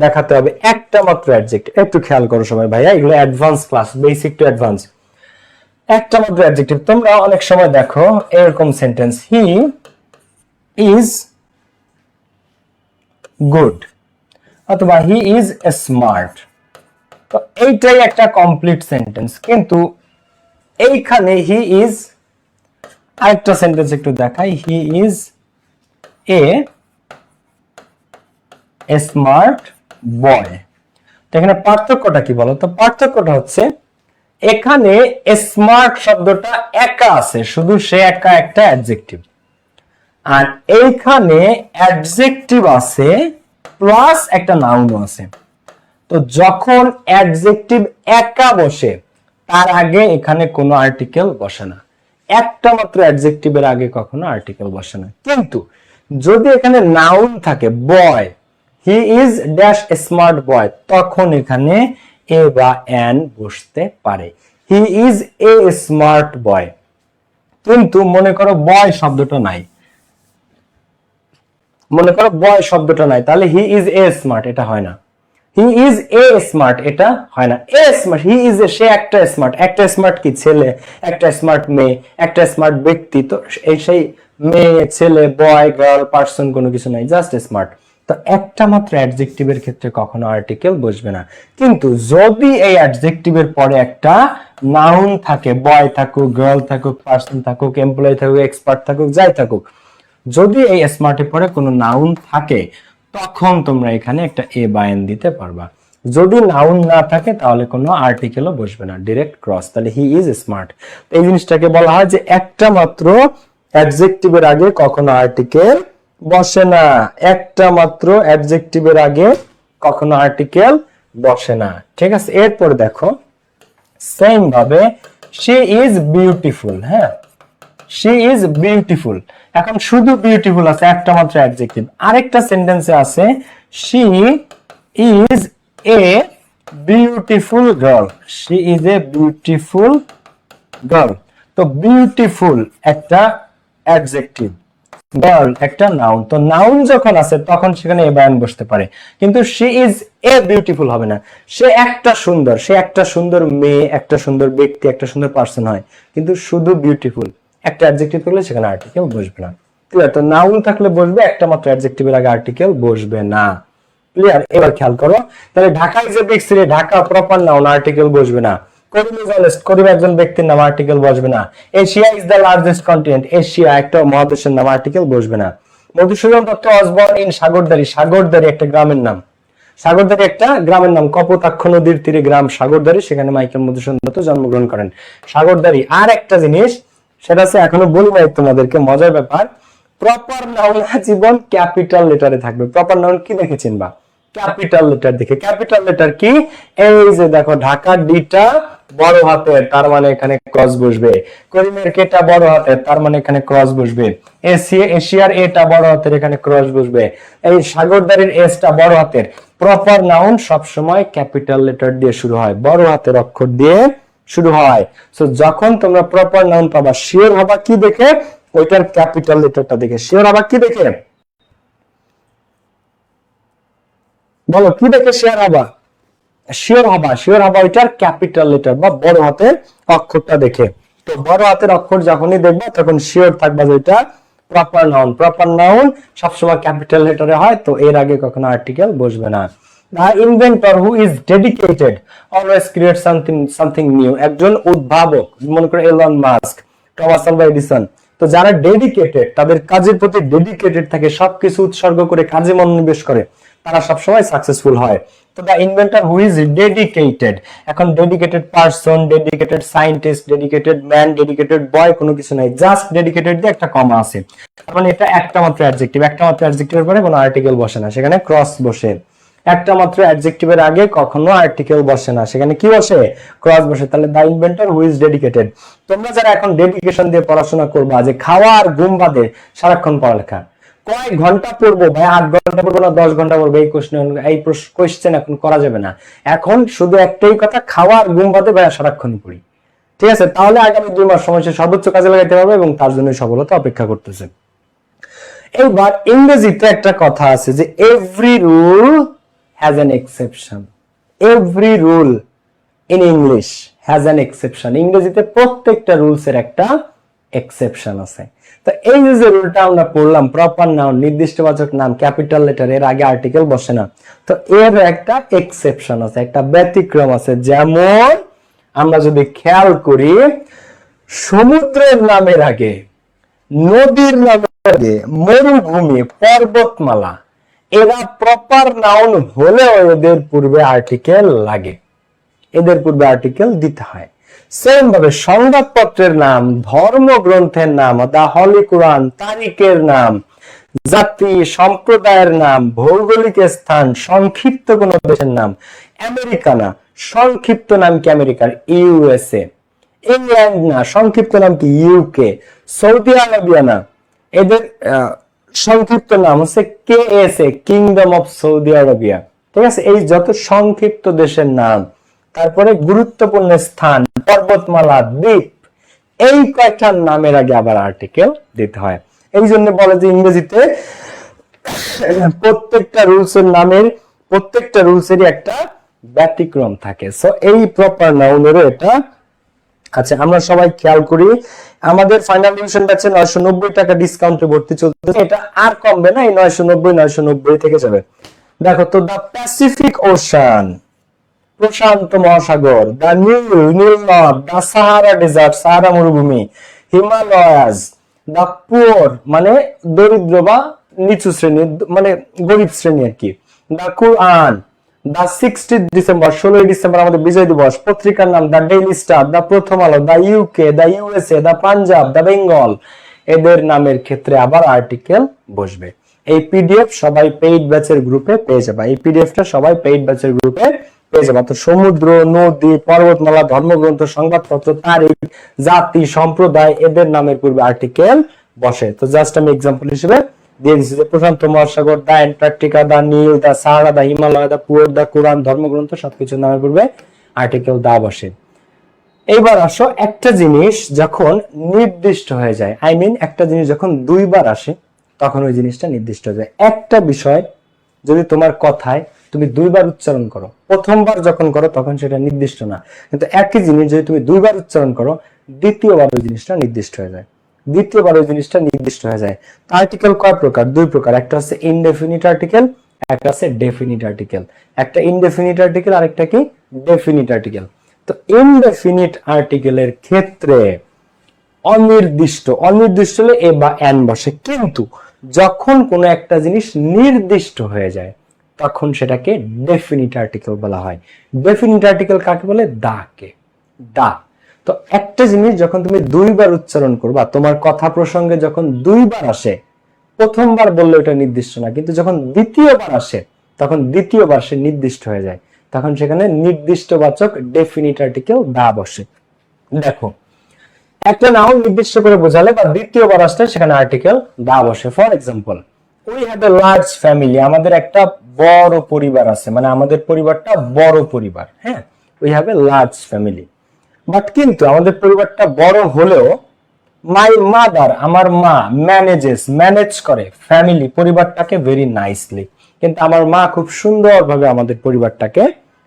দেখাতে হবে। একটা মাত্র অ্যাডজেক্টিভ, একটু খেয়াল করো সবাই ভাইয়া, এগুলো advance class, basic to advance. একটা মাত্র অ্যাডজেক্টিভ, তোমরা অনেক সময় দেখো এরকম সেন্টেন্স, হি ইজ গুড অথবা হি ইজ স্মার্ট। তো এইটাই একটা কমপ্লিট সেন্টেন্স, কিন্তু এইখানে হি ইজ, আরেকটা সেন্টেন্স একটু দেখাই, হি ইজ এ স্মার্ট বয়। তো এখানে পার্থক্যটা কি বলো তো? পার্থক্যটা হচ্ছে এখানে স্মার্ট শব্দটা একা আছে, শুধু সে একা একটা অ্যাডজেক্টিভ, আর এইখানে অ্যাডজেক্টিভ আছে প্লাস একটা নাউনও আছে। তো যখন অ্যাডজেক্টিভ একা বসে, তার আগে এখানে কোনো আর্টিকেল বসে না। একটা মাত্র অ্যাডজেক্টিভের আগে কখনো আর্টিকেল বসে না। কিন্তু যদি এখানে নাউন থাকে, boy, he is dash smart boy, তখন এখানে এ বা এন বসতে পারে। He is a smart boy. কিন্তু মনে করো বয় শব্দটা নাই, মনে করো বয় শব্দটা নাই, তাহলে হি ইজ এ স্মার্ট, এটা হয় না। হি ইজ এ স্মার্ট, এটা হয় না। এ স্মার্ট, হি ইজ এ, সে একটা স্মার্ট। একটা স্মার্ট কি? ছেলে, একটা স্মার্ট মেয়ে, একটা স্মার্ট ব্যক্তি। তো এই সেই মেয়ে, ছেলে, বয়, গার্ল, পার্সন কোনো কিছু নাই, জাস্ট স্মার্ট। তো একটা মাত্র অ্যাডজেক্টিভের ক্ষেত্রে কখনো আর্টিকেল বসবে না। কিন্তু যদি এই অ্যাডজেক্টিভের পরে একটা নাউন থাকে, বয় থাকুক, গার্ল থাকুক, পার্সন থাকুক, এমপ্লয়ি থাকুক, এক্সপার্ট থাকুক, যাই থাকুক, যদি এই স্মার্টের পরে কোনো নাউন থাকে, তখন তোমরা এখানে একটা এ বা এন দিতে পারবা। যদি নাউন না থাকে, তাহলে কোনো আর্টিকেলও বসবে না, ডাইরেক্ট ক্রস। তাহলে হি ইজ স্মার্ট। এই জিনিসটাকে বলা হয় যে একটা মাত্র অ্যাডজেক্টিভের আগে কখনো আর্টিকেল বসে না। একটা মাত্র অ্যাডজেক্টিভের আগে কখনো আর্টিকেল বসে না। ঠিক আছে? এরপর দেখো, সেম ভাবে শি ইজ বিউটিফুল। হ্যাঁ, শি ইজ বিউটিফুল। এখন শুধু বিউটিফুল আছে, একটা মাত্র অ্যাডজেক্টিভ। আরেকটা সেন্টেন্সে আছে she is a beautiful girl. She is a beautiful girl. তো বিউটিফুল একটা অ্যাডজেক্টিভ, গার্ল একটা নাউন। তো নাউন যখন আছে, তখন সেখানে এ বা এন বসতে পারে। কিন্তু শি ইজ এ বিউটিফুল হবে না। সে একটা সুন্দর, সে একটা সুন্দর মেয়ে, একটা সুন্দর ব্যক্তি, একটা সুন্দর পার্সন হয়, কিন্তু শুধু বিউটিফুল একটা অ্যাডজেক্টিভ থাকলে সেখানে আর্টিকেল বসবে না। ক্লিয়ার? তো নাউন থাকলে বসবে, একটা মাত্র অ্যাডজেক্টিভের আগে আর্টিকেল বসবে না। ক্লিয়ার? এবার খেয়াল করো, তাহলে Dhaka is a big city, Dhaka proper noun, article বসবে না। করিম ইজ অনেস্ট, করিম একজন ব্যক্তির নাম, আর্টিকেল বসবে না। Asia is the largest continent, Asia একটা মহাদেশের নাম, আর্টিকেল বসবে না। Madhusudan Dutta was born in Sagardari, Sagardari একটা গ্রামের নাম, সাগরদাড়ি একটা গ্রামের নাম, কপোতাক্ষ নদীর তীরে গ্রাম সাগরদাড়ি, সেখানে মাইকেল মধুসূদন দত্ত জন্মগ্রহণ করেন। সাগরদাড়ি। আর একটা জিনিস, সেটা আছে এখনো বলি নাই তোমাদেরকে, মজার ব্যাপার, প্রপার নাউন জীবন ক্যাপিটাল লেটারে থাকবে। প্রপার নাউন কি দেখে চিনবা? ক্যাপিটাল লেটার দেখে। ক্যাপিটাল লেটার কি? এই যে দেখো, ঢাকার ডিটা বড় হাতের, তার মানে এখানে ক্রস বসবে। করিমের কেটা বড় হাতের, তার মানে এখানে ক্রস বসবে। এশিয়ার এটা বড় হাতের, এখানে ক্রস বসবে। এই সাগরদাড়ির এসটা বড় হাতের। প্রপার নাউন সব সময় ক্যাপিটাল লেটার দিয়ে শুরু হয়, বড় হাতের অক্ষর দিয়ে শুরু হয়। সো যখন তোমরা প্রপার নাউন পাবা, শিওর হবা কি দেখে? ওইটার ক্যাপিটাল লেটারটা দেখে। শিওর হবা কি দেখে? বলো কি দেখে শিওর হবা? শিওর হবা ওইটার ক্যাপিটাল লেটার বা বড় হাতের অক্ষরটা দেখে। তো বড় হাতের অক্ষর যখনই দেখবা তখন শিওর থাকবা যে এটা প্রপার নাউন। প্রপার নাউন সবসময় ক্যাপিটাল লেটারে হয়, তো এর আগে কখনো আর্টিকেল বসবে না। The inventor who is dedicated always creates something new, একজন উদ্ভাবক, মনে করো Elon Musk, Thomas Alva Edison. তো যারা ডেডিকেটেড, তাদের কাজের প্রতি ডেডিকেটেড থাকে, সবকিছু উৎসর্গ করে কাজে মনোনিবেশ করে, তারা সবসময় সাকসেসফুল হয়। তো the inventor who is dedicated, এখন dedicated person, dedicated scientist, dedicated man, dedicated boy কোনো কিছু নাই, জাস্ট ডেডিকেটেড দিয়ে একটা কমা আছে। মানে এটা একটা মাত্র অ্যাডজেক্টিভ, একটা মাত্র অ্যাডজেক্টিভের পরে কোনো আর্টিকেল বসে না, সেখানে ক্রস বসে। একটা মাত্র অ্যাডজেক্টিভের আগে কখনো আর্টিকেল বসে না, সেখানে কি বসে? ক্রস বসে। তাহলে the inventor who is dedicated. তোমরা যারা এখন ডেডিকেশন দিয়ে পড়াশোনা করবা, যে খাওয়া আর ঘুম বাদে সারাক্ষণ পড়ালেখা, কয়েক ঘন্টা পড়বো ভাই, 8 ঘন্টা পড়বো না 10 ঘন্টা পড়বো, এই কোশ্চেন এখন করা যাবে না। এখন শুধু একটাই কথা, খাওয়া আর ঘুম বাদে ভাই সারাক্ষণ পড়ি, ঠিক আছে? তাহলে আগামী 2 মাস সময় সর্বোচ্চ কাজে লাগাতে পারবে এবং তার জন্য সফলতা অপেক্ষা করতেছে। এইবার ইংরেজিতে একটা কথা আছে যে every rule has an exception. Every rule in English has an exception. ইংরেজিতে প্রত্যেকটা রুলস এর একটা এক্সেপশন আছে। তো এই যে রুলটা আমরা পড়লাম, প্রপার নাউন নির্দিষ্টবাচক নাম ক্যাপিটাল লেটার, এর আগে আর্টিকেল বসে না, তো এর একটা এক্সেপশন আছে, একটা ব্যতিক্রম আছে। যেমন আমরা যদি খেয়াল করি, সমুদ্রের নামের আগে, নদীর নামের আগে, মরুভূমি, পর্বতমালা, এরা প্রপার নাউন হলেও এদের পূর্বে আর্টিকেল লাগে, এদের পূর্বে আর্টিকেল দিতে হয়। সেম ভাবে সংবাদপত্রের নাম, ধর্মগ্রন্থের নাম, দা হলি কোরআন, তারিখের নাম, জাতি সম্প্রদায়ের নাম, ভৌগোলিক স্থান, সংক্ষিপ্ত কোন দেশের নাম, আমেরিকা না, সংক্ষিপ্ত নাম কি আমেরিকার? ইউএসএ। ইংল্যান্ড না, সংক্ষিপ্ত নাম কি? ইউকে। সৌদি আরবিয়া না, এদের সংক্ষিপ্ত নাম হচ্ছে KSA, kingdom of Saudi Arabia, ঠিক আছে? এই যত সংক্ষিপ্ত দেশের নাম, তারপরে গুরুত্বপূর্ণ স্থান, পর্বতমালা, দ্বীপ, এই কয়টার নামের আগে আবার আর্টিকেল দিতে হয়। এই জন্য বলে যে ইংরেজিতে প্রত্যেকটা রুলসের নামের, প্রত্যেকটা রুলসেরই একটা ব্যতিক্রম থাকে। সো এই প্রপার নাউনেরও এটা আচ্ছা। আমরা সবাই খেয়াল করি, আমাদের ফাইনাল ডিভিশন ব্যাচে 990 টাকা ডিসকাউন্টে ভর্তি চলতেছে, এটা আর কমবে না, এই 990 থেকে যাবে। দেখো তো, দা প্যাসিফিক ওশান, প্রশান্ত মহাসাগর, দা নীল নদ, দা সাহারা ডেজার্ট, সাহারা মরুভূমি, হিমালয়াস, দা পুয়ার মানে দরিদ্র বা নিচু শ্রেণী, মানে গরিব শ্রেণী আর কি, দা কুরআন, দা 16 ডিসেম্বর, 16 ডিসেম্বর আমাদের বিজয় দিবস, পত্রিকার নাম দা ডেইলি স্টার, দা প্রথম আলো, দা ইউকে, দা ইউএসএ, দা পাঞ্জাব, দা বেঙ্গল, এদের নামের ক্ষেত্রে আবার আর্টিকেল বসবে। এই পিডিএফ সবাই পেইড ব্যাচের গ্রুপে পেয়ে যাবে, এই পিডিএফটা সবাই পেইড ব্যাচের গ্রুপে পেয়ে যাবে। তো সমুদ্র, নদী, পর্বতমালা, ধর্মগ্রন্থ, সংবাদপত্র, তারিখ, জাতি, সম্প্রদায়, এদের নামের পূর্বে আর্টিকেল বসে। তো জাস্ট আমি এক্সাম্পল হিসেবে দিয়ে দিচ্ছি যে প্রশান্ত মহাসাগর, দা অ্যান্টার্কটিকা, দা নীল, দা সাহারা, দা হিমালয়, দা পুয়ার, দা কোরআন, ধর্মগ্রন্থ, সবকিছু নামের পূর্বে আর্টিকেল দা বসে। এইবার আসো, একটা জিনিস যখন নির্দিষ্ট হয়ে যায়, আই মিন একটা জিনিস যখন 2 বার আসে, তখন ওই জিনিসটা নির্দিষ্ট হয়ে যায়। একটা বিষয় যদি তোমার কথায় তুমি 2 বার উচ্চারণ করো, প্রথমবার যখন করো তখন সেটা নির্দিষ্ট না, কিন্তু একই জিনিস যদি তুমি 2 বার উচ্চারণ করো, দ্বিতীয়বার ওই জিনিসটা নির্দিষ্ট হয়ে যায়, দ্বিতীয়বার ওই জিনিসটা নির্দিষ্ট হয়ে যায়। আর্টিকেল কয় প্রকার? 2 প্রকার, একটা হচ্ছে ইনডেফিনিট আর্টিকেল, একটা আছে ডেফিনিট আর্টিকেল, একটা ইনডেফিনিট আর্টিকেল, আর একটা কি ডেফিনিট আর্টিকেল। তো ইনডেফিনিট আর্টিকেলের ক্ষেত্রে অনির্দিষ্ট, অনির্দিষ্ট হলে এ বা এন বসে, কিন্তু যখন কোনো একটা জিনিস নির্দিষ্ট হয়ে যায় তখন সেটাকে ডেফিনিট আর্টিকেল বলা হয়। ডেফিনিট আর্টিকেল কাকে বলে? দাকে, দা। তো একটা জিনিস যখন তুমি দুইবার উচ্চারণ করবা, তোমার কথা প্রসঙ্গে যখন দুইবার আসে, প্রথমবার বললে ওটা নির্দিষ্ট না, কিন্তু যখন দ্বিতীয়বার আসে তখন দ্বিতীয়বার সে নির্দিষ্ট হয়ে যায়, তখন সেখানে নির্দিষ্টবাচক ডেফিনিট আর্টিকেল দা বসে। দেখো, একটা নাউন নির্দিষ্ট করে বোঝালে বা দ্বিতীয়বার আসলে সেখানে আর্টিকেল দা বসে। For example, we have a large family, আমাদের একটা বড় পরিবার আছে, মানে আমাদের পরিবারটা বড় পরিবার। হ্যাঁ, we have a large family. But কিন্তু আমাদের পরিবারটা বড় হলেও মাই মাদার, আমার মা, ম্যানেজ করে ফ্যামিলি, পরিবারটাকে ভেরি নাইসলি। কিন্তু আমার মা খুব সুন্দরভাবে আমাদের পরিবারটাকে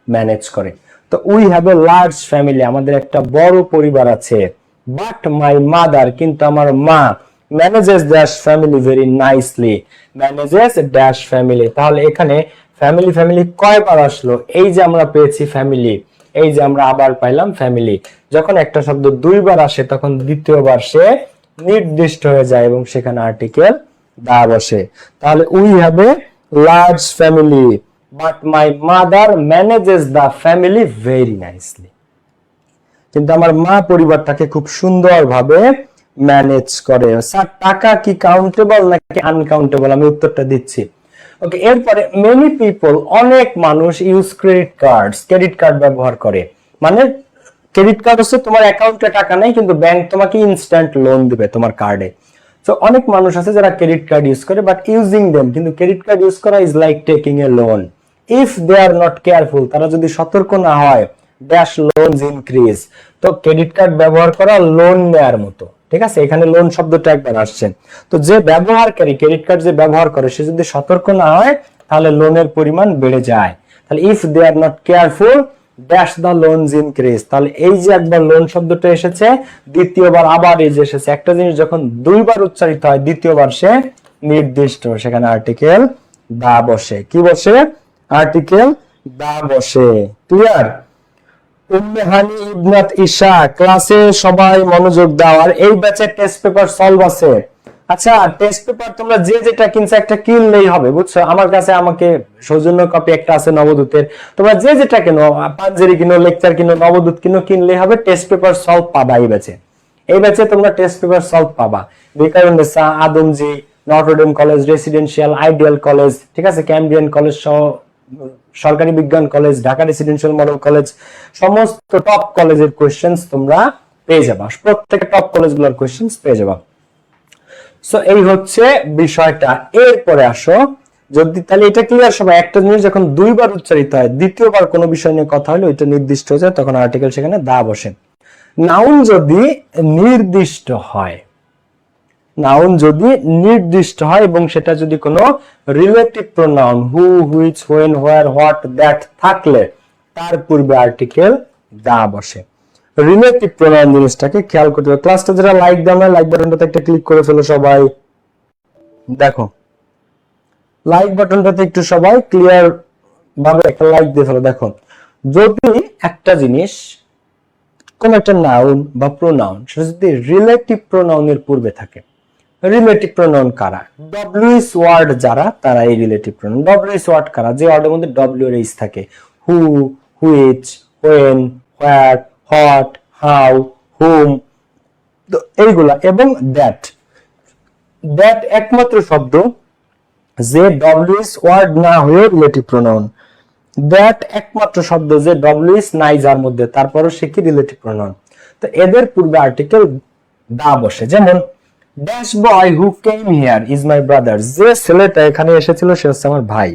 ম্যানেজ করে। তো we have a large family, আমাদের একটা বড় পরিবার আছে। বাট মাই মাদার, কিন্তু আমার মা, manages dash family very nicely, manages dash family. তাহলে এখানে ফ্যামিলি ফ্যামিলি কয়বার আসলো? এই যে আমরা পেয়েছি ফ্যামিলি, এই যে আমরা আবার পাইলাম ফ্যামিলি। যখন একটা শব্দ দুইবার আসে তখন দ্বিতীয়বার সে নির্দিষ্ট হয়ে যায় এবং সেখানে আর্টিকেল দা বসে। তাহলে we have a large family but my mother manages the family very nicely. কিন্তু আমার মা পরিবারটাকে খুব সুন্দরভাবে ম্যানেজ করে। স্যার, টাকা কি কাউন্টেবল নাকি আনকাউন্টেবল? আমি উত্তরটা দিচ্ছি। ওকে, এরপরে মেনি পিপল, অনেক মানুষ ইউজ ক্রেডিট কার্ড ব্যবহার করে। মানে ক্রেডিট কার্ড হচ্ছে তোমার অ্যাকাউন্টে টাকা নেই কিন্তু ব্যাংক তোমাকে ইনস্ট্যান্ট লোন দিবে তোমার কার্ডে। তো অনেক মানুষ আছে যারা ক্রেডিট কার্ড ইউজ করে, বাট ইউজিং দেম, কিন্তু ক্রেডিট কার্ড ইউজ করা is like taking a loan. If they are not careful, তারা যদি সতর্ক না হয়, ড্যাশ লোনস ইনক্রিজ। তো ক্রেডিট কার্ড ব্যবহার করা লোন নেয়ার মতো, ঠিক আছে? এখানে লোন শব্দটা একবার আসছে। তো যে ব্যবহারকারী, ক্রেডিট কার্ড যে ব্যবহার করে, সে যদি সতর্ক না হয় তাহলে লোনের পরিমাণ বেড়ে যায়। তাহলে if they are not careful dash the loans increase. তাহলে এই যে একবার লোন শব্দটা এসেছে, দ্বিতীয়বার আবার এই যে এসেছে। একটা জিনিস যখন দুইবার উচ্চারিত হয়, দ্বিতীয়বার সে নির্দিষ্ট, সেখানে আর্টিকেল দা বসে। কি বসে? আর্টিকেল দা বসে। ক্লিয়ার? উম্মে হানি ইবনাত ঈশা, ক্লাসে সবাই মনোযোগ দাও। আর এই ব্যাচের টেস্ট পেপার সলভ আছে। আচ্ছা, টেস্ট পেপার তোমরা যে যেটা কিনছো একটা কিনলেই হবে, বুঝছো? আমার কাছে আমাকে সৌজন্য কপি একটা আছে নবদূতের। তোমরা যে যেটা কিনো, পাঞ্জেরি কিনো, লেকচার কিনো, নবদূত কিনো, কিনলেই হবে। টেস্ট পেপার সলভ পাবা এই ব্যাচে। এই ব্যাচে তোমরা টেস্ট পেপার সলভ পাবা। Viqarunnisa, Adamjee, Notre Dame college, residential, ideal college, ঠিক আছে, ক্যামব্রিয়ান কলেজ সহ সরকারি বিজ্ঞান কলেজ, ঢাকা রেসিডেন্সিয়াল মডেল কলেজ, সমস্ত টপ কলেজের কোশ্চেন্স তোমরা পেয়ে যাবা। প্রত্যেকটা টপ কলেজগুলোর কোশ্চেন্স পেয়ে যাবা। সো এই হচ্ছে বিষয়টা। এরপরে আসো, যদি তাহলে এটা ক্লিয়ার সবাই, একটা জিনিস যখন দুইবার উচ্চারিত হয়, দ্বিতীয়বার কোনো বিষয় নিয়ে কথা হলে ওইটা নির্দিষ্ট হয়ে যায়, তখন আর্টিকেল সেখানে দা বসে। নাউন যদি নির্দিষ্ট হয়, নাউন যদি নির্দিষ্ট হয় এবং সেটা যদি কোনো relative pronoun who, which, when, where, what, that থাকলে তার পূর্বে আর্টিকেল দা বসে। রিলেটিভ প্রোনাউন জিনিসটাকে খেয়াল করতে হবে। ক্লাসটা যারা লাইক দাও না, লাইক বাটনটাতে একটা ক্লিক করে ফেলো সবাই। দেখো, লাইক বাটনটাতে একটু সবাই ক্লিয়ার ভাবে একটা লাইক দিয়ে ফেলো। দেখো, যদি একটা জিনিস, কোন একটা নাউন বা প্রোনাউন, সেটা যদি রিলেটিভ প্রোনাউনের পূর্বে থাকে, রিলেটিভ প্রোনাউন কারা? ডব্লিউএস ওয়ার্ড যারা, তারা এই রিলেটিভ প্রোনাউন। ডব্লিউএস ওয়ার্ড কারা? যে ওয়ার্ডের মধ্যে ডব্লিউ এর এইচ থাকে। Who, which, when, what, hot, how, whom, তো এইগুলা। এবং দ্যাট, দ্যাট একমাত্র শব্দ যে ডব্লিউএস ওয়ার্ড না হয়ে রিলেটিভ প্রোনাউন। দ্যাট একমাত্র শব্দ যে ডব্লিউএস নাই যার মধ্যে, তারপরও সে কি রিলেটিভ প্রোনাউন। তো এদের পূর্বে আর্টিকেল দা বসে। যেমন dash boy who came here is my brother, যে ছেলেটা এখানে এসেছিল সে হচ্ছে আমার ভাই।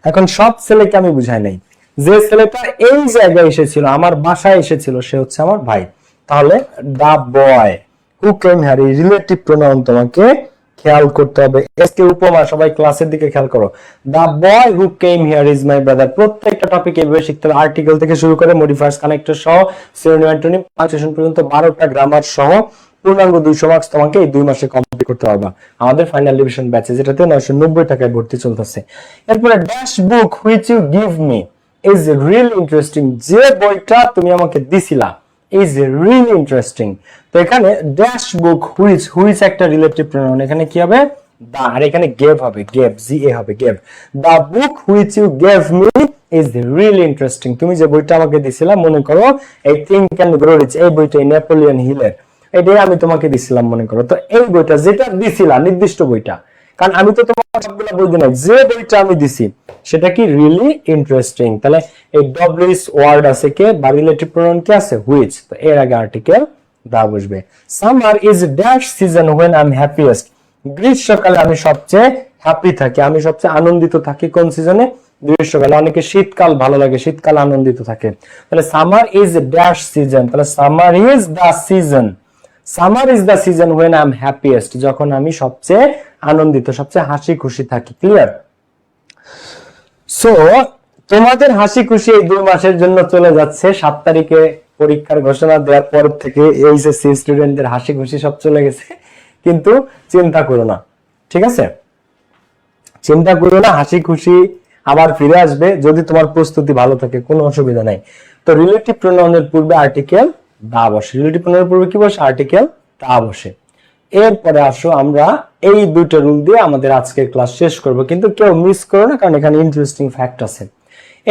এখন সব ছেলেকে আমি বুঝাই নাই, যে ছেলেটা এই জায়গায় এসেছিল, আমার বাসায় এসেছিল, সে হচ্ছে আমার ভাই। তাহলে দা বয় হু কেম হিয়ার, এই রিলেটিভ প্রোনাউন তোমাকে খেয়াল করতে হবে। এসকে উপমা, সবাই ক্লাসের দিকে খেয়াল করো। The boy who came here is my brother, প্রত্যেকটা টপিক এভাবে শিখতে হবে। আর্টিকেল থেকে শুরু করে মডিফায়ার্স, কানেক্টর সহ, সিনোনিম, অ্যান্টোনিম, পাংচুয়েশন পর্যন্ত 12টা গ্রামার সহ পূর্ণাঙ্গ 200 মার্কস তোমাকে এই 2 মাসে কমপ্লিট করতে পারবা আমাদের ফাইনাল ডিভিশন ব্যাচে, যেটাতে 990 টাকায় ভর্তি চলতেছে। এরপরে dash book which you give me is really interesting, যে বইটা তুমি আমাকে দিছিলা ইজ রিয়েলি ইন্টারেস্টিং। তো এখানে ড্যাশ বুক হুইচ, হুইচ একটা রিলেটিভ প্রোনাউন, এখানে কি হবে দা, আর এখানে গেভ হবে, গেভ জিএ হবে gave. The book which you gave me is really interesting, তুমি যে বইটা আমাকে দিছিলা, মনে করো এই থিংক অ্যান্ড গ্রো রিচ, এই বইটা নেপোলিয়ন হিলের, এটাই আমি তোমাকে দিছিলাম মনে করো। তো এই বইটা যেটা দিছিলা, নির্দিষ্ট বইটা, কারণ আমি তো তোমার সবগুলো বই দিই নাই, যে বইটা আমি দিছি সেটা কি রিয়েলি ইন্টারেস্টিং। তাহলে এই ডব্লিউএস ওয়ার্ড আছে কে বা রিলেটিভ প্রোনাউন কি আছে হুইচ, তো এর আগে আর্টিকেল দা বসবে। Summer is dash season when I am happiest, গ্রীষ্মকালে আমি সবচেয়ে হ্যাপি থাকি, আমি সবচেয়ে আনন্দিত থাকি কোন সিজনে, গ্রীষ্মকালে। অনেকে শীতকাল ভালো লাগে, শীতকাল আনন্দিত থাকে। তাহলে সামার ইজ ড্যাশ সিজন, তাহলে summer is the season, summer is the season when I am happiest, যখন আমি সবচেয়ে আনন্দিত, সবচেয়ে হাসি খুশি থাকি। ক্লিয়ার? সো তোমাদের হাসি খুশি এই 2 মাসের জন্য চলে যাচ্ছে। 7 তারিখে পরীক্ষার ঘোষণা দেওয়ার পর থেকে এইচএসসি স্টুডেন্টদের হাসি খুশি সব চলে গেছে, কিন্তু চিন্তা করো না, ঠিক আছে? চিন্তা করো না, হাসি খুশি আবার ফিরে আসবে যদি তোমার প্রস্তুতি ভালো থাকে, কোনো অসুবিধা নাই। তো রিলেটিভ প্রোনাউনের পূর্বে আর্টিকেল দা বসে, রিলেটিভ প্রোনাউনের পূর্বে কি বসে, আর্টিকেল দা বসে। এরপরে আসো আমরা এই দুটো রুল দিয়ে আমাদের আজকের ক্লাস শেষ করব, কিন্তু কেউ মিস করো না, কারণ এখানে ইন্টারেস্টিং ফ্যাক্ট আছে।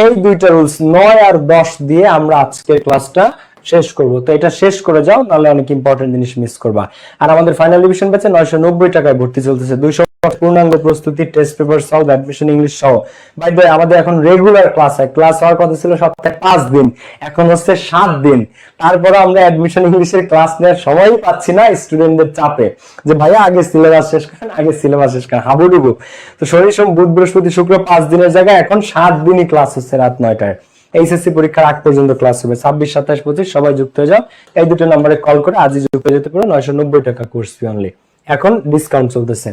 এই দুইটা রুলস 9 আর 10 দিয়ে আমরা আজকের ক্লাসটা শেষ করব। তো এটা শেষ করে যাও, নাহলে অনেক ইম্পর্টেন্ট জিনিস মিস করবা। আর আমাদের ফাইনাল ডিভিশন ব্যাচে 990 টাকায় ভর্তি চলতেছে, 200 পূর্ণাঙ্গ প্রস্তুতি, test paper solve, admission English সহ। বাই দ্য ওয়ে, আমাদের এখন রেগুলার ক্লাস হয়, ক্লাস হওয়ার কথা ছিল সপ্তাহে 5 দিন, এখন হচ্ছে 7 দিন। তারপরে আমরা অ্যাডমিশন ইংলিশের ক্লাস নেওয়ার সময়ই পাচ্ছি না স্টুডেন্টদের চাপে, যে ভাইয়া আগে সিলেবাস শেষ করেন, আগে সিলেবাস শেষ করেন, হাবুডুবু। তো শনি সোম বুধ বৃহস্পতি শুক্র 5 দিনের জায়গায় এখন 7 দিনই ক্লাস হচ্ছে রাত 9টায়। এইচএসসি পরীক্ষার আগ পর্যন্ত ক্লাস হবে, 26 27 25 সবাই যুক্ত হয়ে যাও। এই দুটো নম্বরে কল করে আজই যুক্ত হয়ে যেতে পারো, 990 টাকা কোর্স ফি অনলি, এখন ডিসকাউন্ট চলতেছে।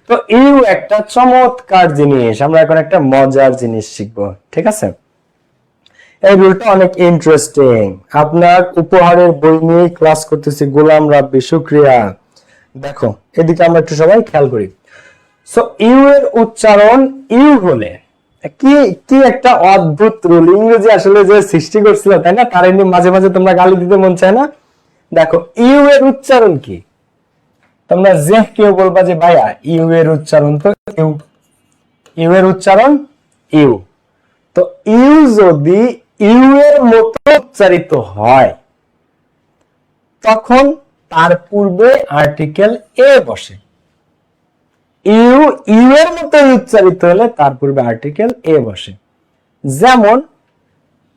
তো এই একটা চমৎকার জিনিস, আমরা এখন একটা মজার জিনিস শিখবো, ঠিক আছে? এই রুলটা অনেক ইন্টারেস্টিং। আপনার উপহারের বই নিয়ে ক্লাস করতেছি, গোলাম রাব্বি, শুকরিয়া। দেখো এদিকে আমরা একটু সবাই খেয়াল করি। সো ইউ এর উচ্চারণ ইউ হলে কি কি একটা অদ্ভুত রুল, ইংরেজি আসলে যে সৃষ্টি করছিল, তাই না? তার এমনি মাঝে মাঝে তোমরা গালি দিতে মন চায় না? দেখো ইউ এর উচ্চারণ কি, তোমরা যে কেউ বলবা যে ভাইয়া ইউ এর উচ্চারণ তো ইউ, ইউ এর উচ্চারণ ইউ। তো ইউ যদি ইউ এর মতো উচ্চারিত হয়, তখন তার পূর্বে আর্টিকেল এ বসে। ইউ ইউ এর মতো উচ্চারিত হলে তার পূর্বে আর্টিকেল এ বসে। যেমন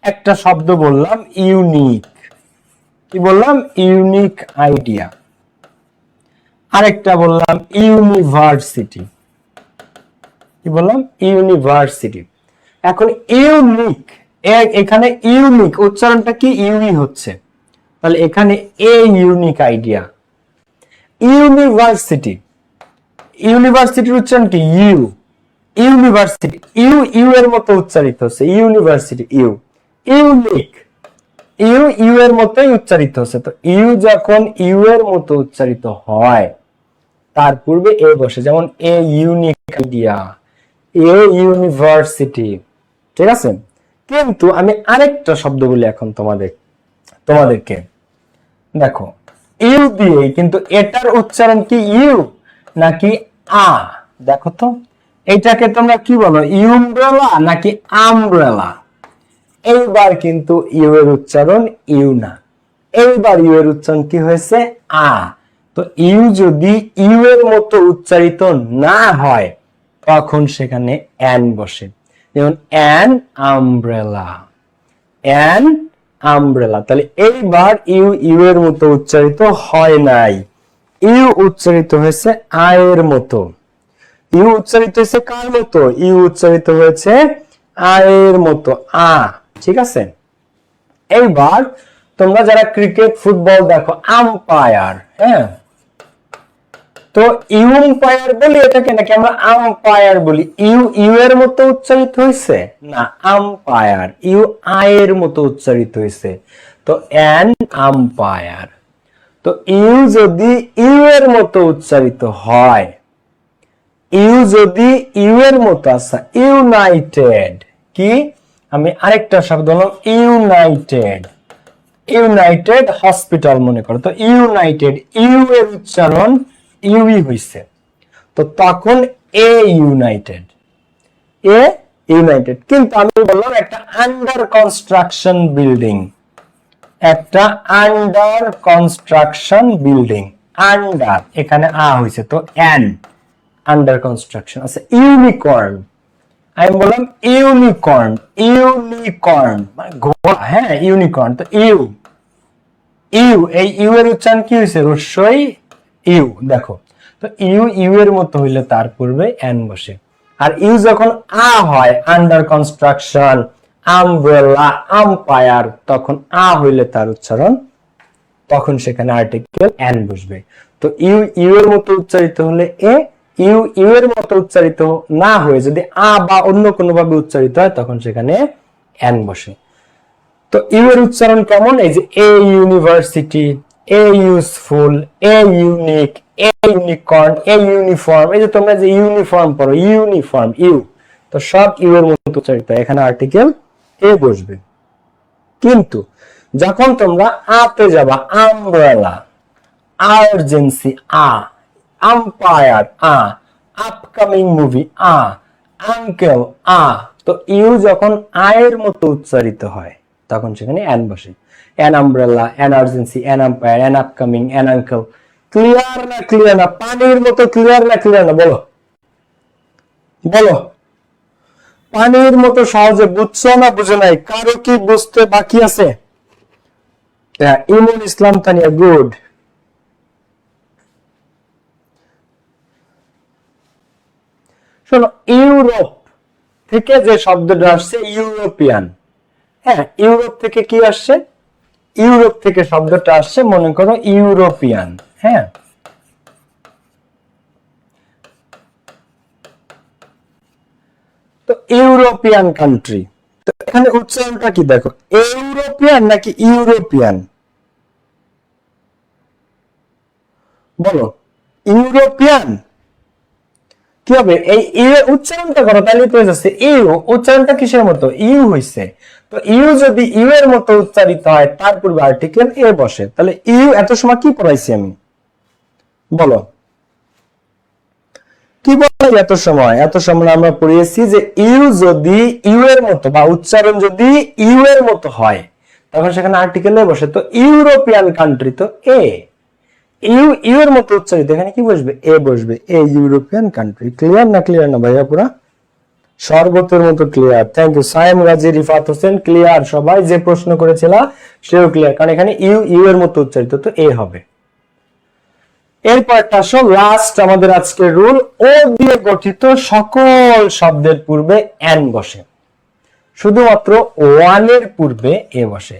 একটা শব্দ বললাম ইউনিক, কি বললাম, ইউনিক আইডিয়া। আরেকটা বললাম ইউনিভার্সিটি, কি বললাম, ইউনিভার্সিটি। এখন ইউনিক, এখানে ইউনিক উচ্চারণটা কি ইউই হচ্ছে, তাহলে এখানে এ ইউনিক আইডিয়া। ইউনিভার্সিটি, ইউনিভার্সিটির উচ্চারণ কি ইউ, ইউনিভার্সিটি, ইউ ইউ এর মতো উচ্চারিত হচ্ছে, university U. Unique, U U এর মতোই উচ্চারিত হচ্ছে। তো ইউ যখন ইউ এর মতো উচ্চারিত হয়, তার পূর্বে এ বসে, যেমন a unique idea, a university, ঠিক আছে? কিন্তু আমি আরেকটা শব্দ বলি এখন তোমাদেরকে। দেখো ইউ দিয়ে, কিন্তু এটার উচ্চারণ কি ইউ নাকি আ? দেখো তো এইটাকে তোমরা কি বলো, ইউমব্রেলা নাকি আমব্রেলা? এইবার কিন্তু ইউ এর উচ্চারণ ইউ না, এইবার ইউ এর উচ্চারণ কি হয়েছে, আ। তো ইউ যদি ইউ এর মতো উচ্চারিত না হয়, তখন সেখানে অ্যান বসে, যেমন অ্যান আমব্রেলা, অ্যান আমব্রেলা। তাহলে এইবার ইউ ইউ এর মতো উচ্চারিত হয় নাই, ইউ উচ্চারিত হয়েছে আয়ের মতো। ইউ উচ্চারিত হয়েছে কার মতো, ইউ উচ্চারিত হয়েছে আয়ের মতো, আ, ঠিক আছে? এইবার তোমরা যারা ক্রিকেট ফুটবল দেখো, আম্পায়ার, হ্যাঁ, তো ইউম্পায়ার বলি এটাকে, নাকি আমরা আম্পায়ার বলি? ইউ ইউ এর মতো উচ্চারিত হয়েছে না, আম্পায়ার ইউ আয়ের মতো উচ্চারিত হয়েছে, তো অ্যান আম্পায়ার। তো তো ইউ যদি ইউ এর মতো উচ্চারিত হয়, ইউ যদি ইউ এর মতো আছে, ইউনাইটেড, কি আমি আরেকটা শব্দ বললাম ইউনাইটেড, ইউনাইটেড হসপিটাল মনে করো, তো ইউনাইটেড ইউ এর উচ্চারণ ইউই হইছে, তো তখন এ ইউনাইটেড, এ ইউনাইটেড। কিন্তু আমি বললাম একটা আন্ডার কনস্ট্রাকশন বিল্ডিং, একটা আন্ডার কনস্ট্রাকশন বিল্ডিং, আন্ডার এখানে আ হইছে, তো এন আন্ডার কনস্ট্রাকশন আছে। ইউনিকর্ন, আমি বললাম ইউনিকর্ন, ইউনিকর্ন মানে ঘোড়া, হ্যাঁ ইউনিকর্ন, তো ইউ ইউ এই ইউ এর উচ্চারণ কি হয়েছে, রস্যই ইউ, দেখো তো ইউ ইউ এর মতো হইলে তার পূর্বে এন বসে, আর ইউ যখন আ হয় আন্ডার কনস্ট্রাকশন, আমব্রেলা, আম্পায়ার, তখন আ হইলে তার উচ্চারণ, তখন সেখানে আর্টিকেল এন বসবে। তো ইউ ইউ এর মতো উচ্চারিত হলে এ, ইউ ইউ এর মতো উচ্চারিত না হয়ে যদি আ বা অন্য কোনো ভাবে উচ্চারিত হয় তখন সেখানে এন বসে। তো ইউ এর উচ্চারণ কেমন, এই যে a university, a useful, a unique, A unicorn, A uniform, এই যে তোমরা যে ইউনিফর্ম পড়ো, ইউনিফর্ম ইউ, তো সব ইউ এর মতো উচ্চারিত, এখানে আর্টিকেল এ বসবে। কিন্তু যখন তোমরা আতে যাবা, আমব্রেলা, আর্জেন্সি আ, আম্পায়ার আ, আপকামিং মুভি আ, আঙ্কেল আ, তো ইউ যখন আয়ের মতো উচ্চারিত হয় তখন সেখানে এন বসে, N umbrella, N urgency, N umpire, N upcoming, N uncle. Clear না ক্লিয়ার না, পানির মতো ক্লিয়ার না ক্লিয়ার না, বলো বলো, পানির মতো সহজে বুঝছো না বুঝে নাই, কারো কি বুঝতে বাকি আছে? ইমন ইসলাম তানিয়া, গুড। শোনো, ইউরোপ থেকে যে শব্দটা আসছে ইউরোপিয়ান, হ্যাঁ ইউরোপ থেকে কি আসছে, ইউরোপ থেকে শব্দটা আসছে মনে করো ইউরোপিয়ান, হ্যাঁ তো ইউরোপিয়ান কান্ট্রি, তো এখানে উচ্চারণটা কি দেখো, ইউরোপিয়ান নাকি ইউরোপিয়ান, বলো ইউরোপিয়ান কি হবে, এই ইউ উচ্চারণটা করো তাহলে তো যাচ্ছে ইউ, উচ্চারণটা কিসের মতো, ইউ হইছে, তো ইউ যদি ইউ এর মতো উচ্চারিত হয় তার পূর্বে আর্টিকেল এ বসে, তাহলে ইউ এত সময় কি পড়াইছি আমি, বলো কি বলাই এত সময়, এত সময় আমরা পড়িয়েছি যে ইউ যদি ইউ এর মতো বা উচ্চারণ যদি ইউ এর মতো হয় তখন সেখানে আর্টিকেল এ বসে, তো ইউরোপিয়ান কান্ট্রি তো এ, ইউ ইউ এর মতো উচ্চারিত, এখানে কি বসবে, এ বসবে, এ ইউরোপিয়ান কান্ট্রি। ক্লিয়ার না ক্লিয়ার না ভাইয়া, পুরা শরবতের মতো clear. Thank you Saim Gazi, Rifat Hossain, clear সবাই, যে প্রশ্ন করেছিল সেও ক্লিয়ার, কারণ এখানে ইউ ইউ এর মতো উচ্চারিত, তো এ হবে। এরপরটা আসো লাস্ট আমাদের আজকের রুল, ও দিয়ে গঠিত সকল শব্দের পূর্বে এন বসে, শুধুমাত্র ওয়ান এর পূর্বে এ বসে।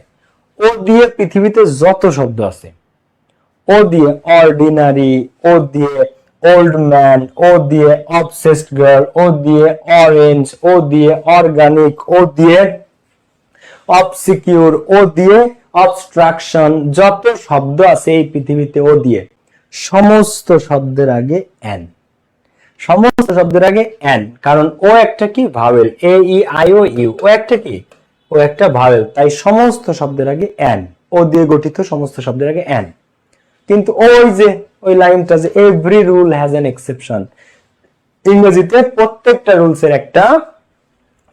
ও দিয়ে পৃথিবীতে যত শব্দ আছে, ও দিয়ে অর্ডিনারি, ও দিয়ে ওল্ড ম্যান, ও দিয়ে অবসেসড গার্ল, ও দিয়ে অরেঞ্জ, ও দিয়ে অর্গানিক, ও দিয়ে অবসিকিউর, ও দিয়ে অবস্ট্রাকশন, যত শব্দ আছে এই পৃথিবীতে ও দিয়ে, সমস্ত শব্দের আগে এন, সমস্ত শব্দের আগে এন, কারণ ও একটা কি vowel, A E I O U, O একটা কি, ও একটা ভাওয়েল, তাই সমস্ত শব্দের আগে এন, ও দিয়ে গঠিত সমস্ত শব্দের আগে এন। কিন্তু ওই যে ওই লাইনটা যে every rule has an exception, ইংরেজিতে প্রত্যেকটা রুলসের একটা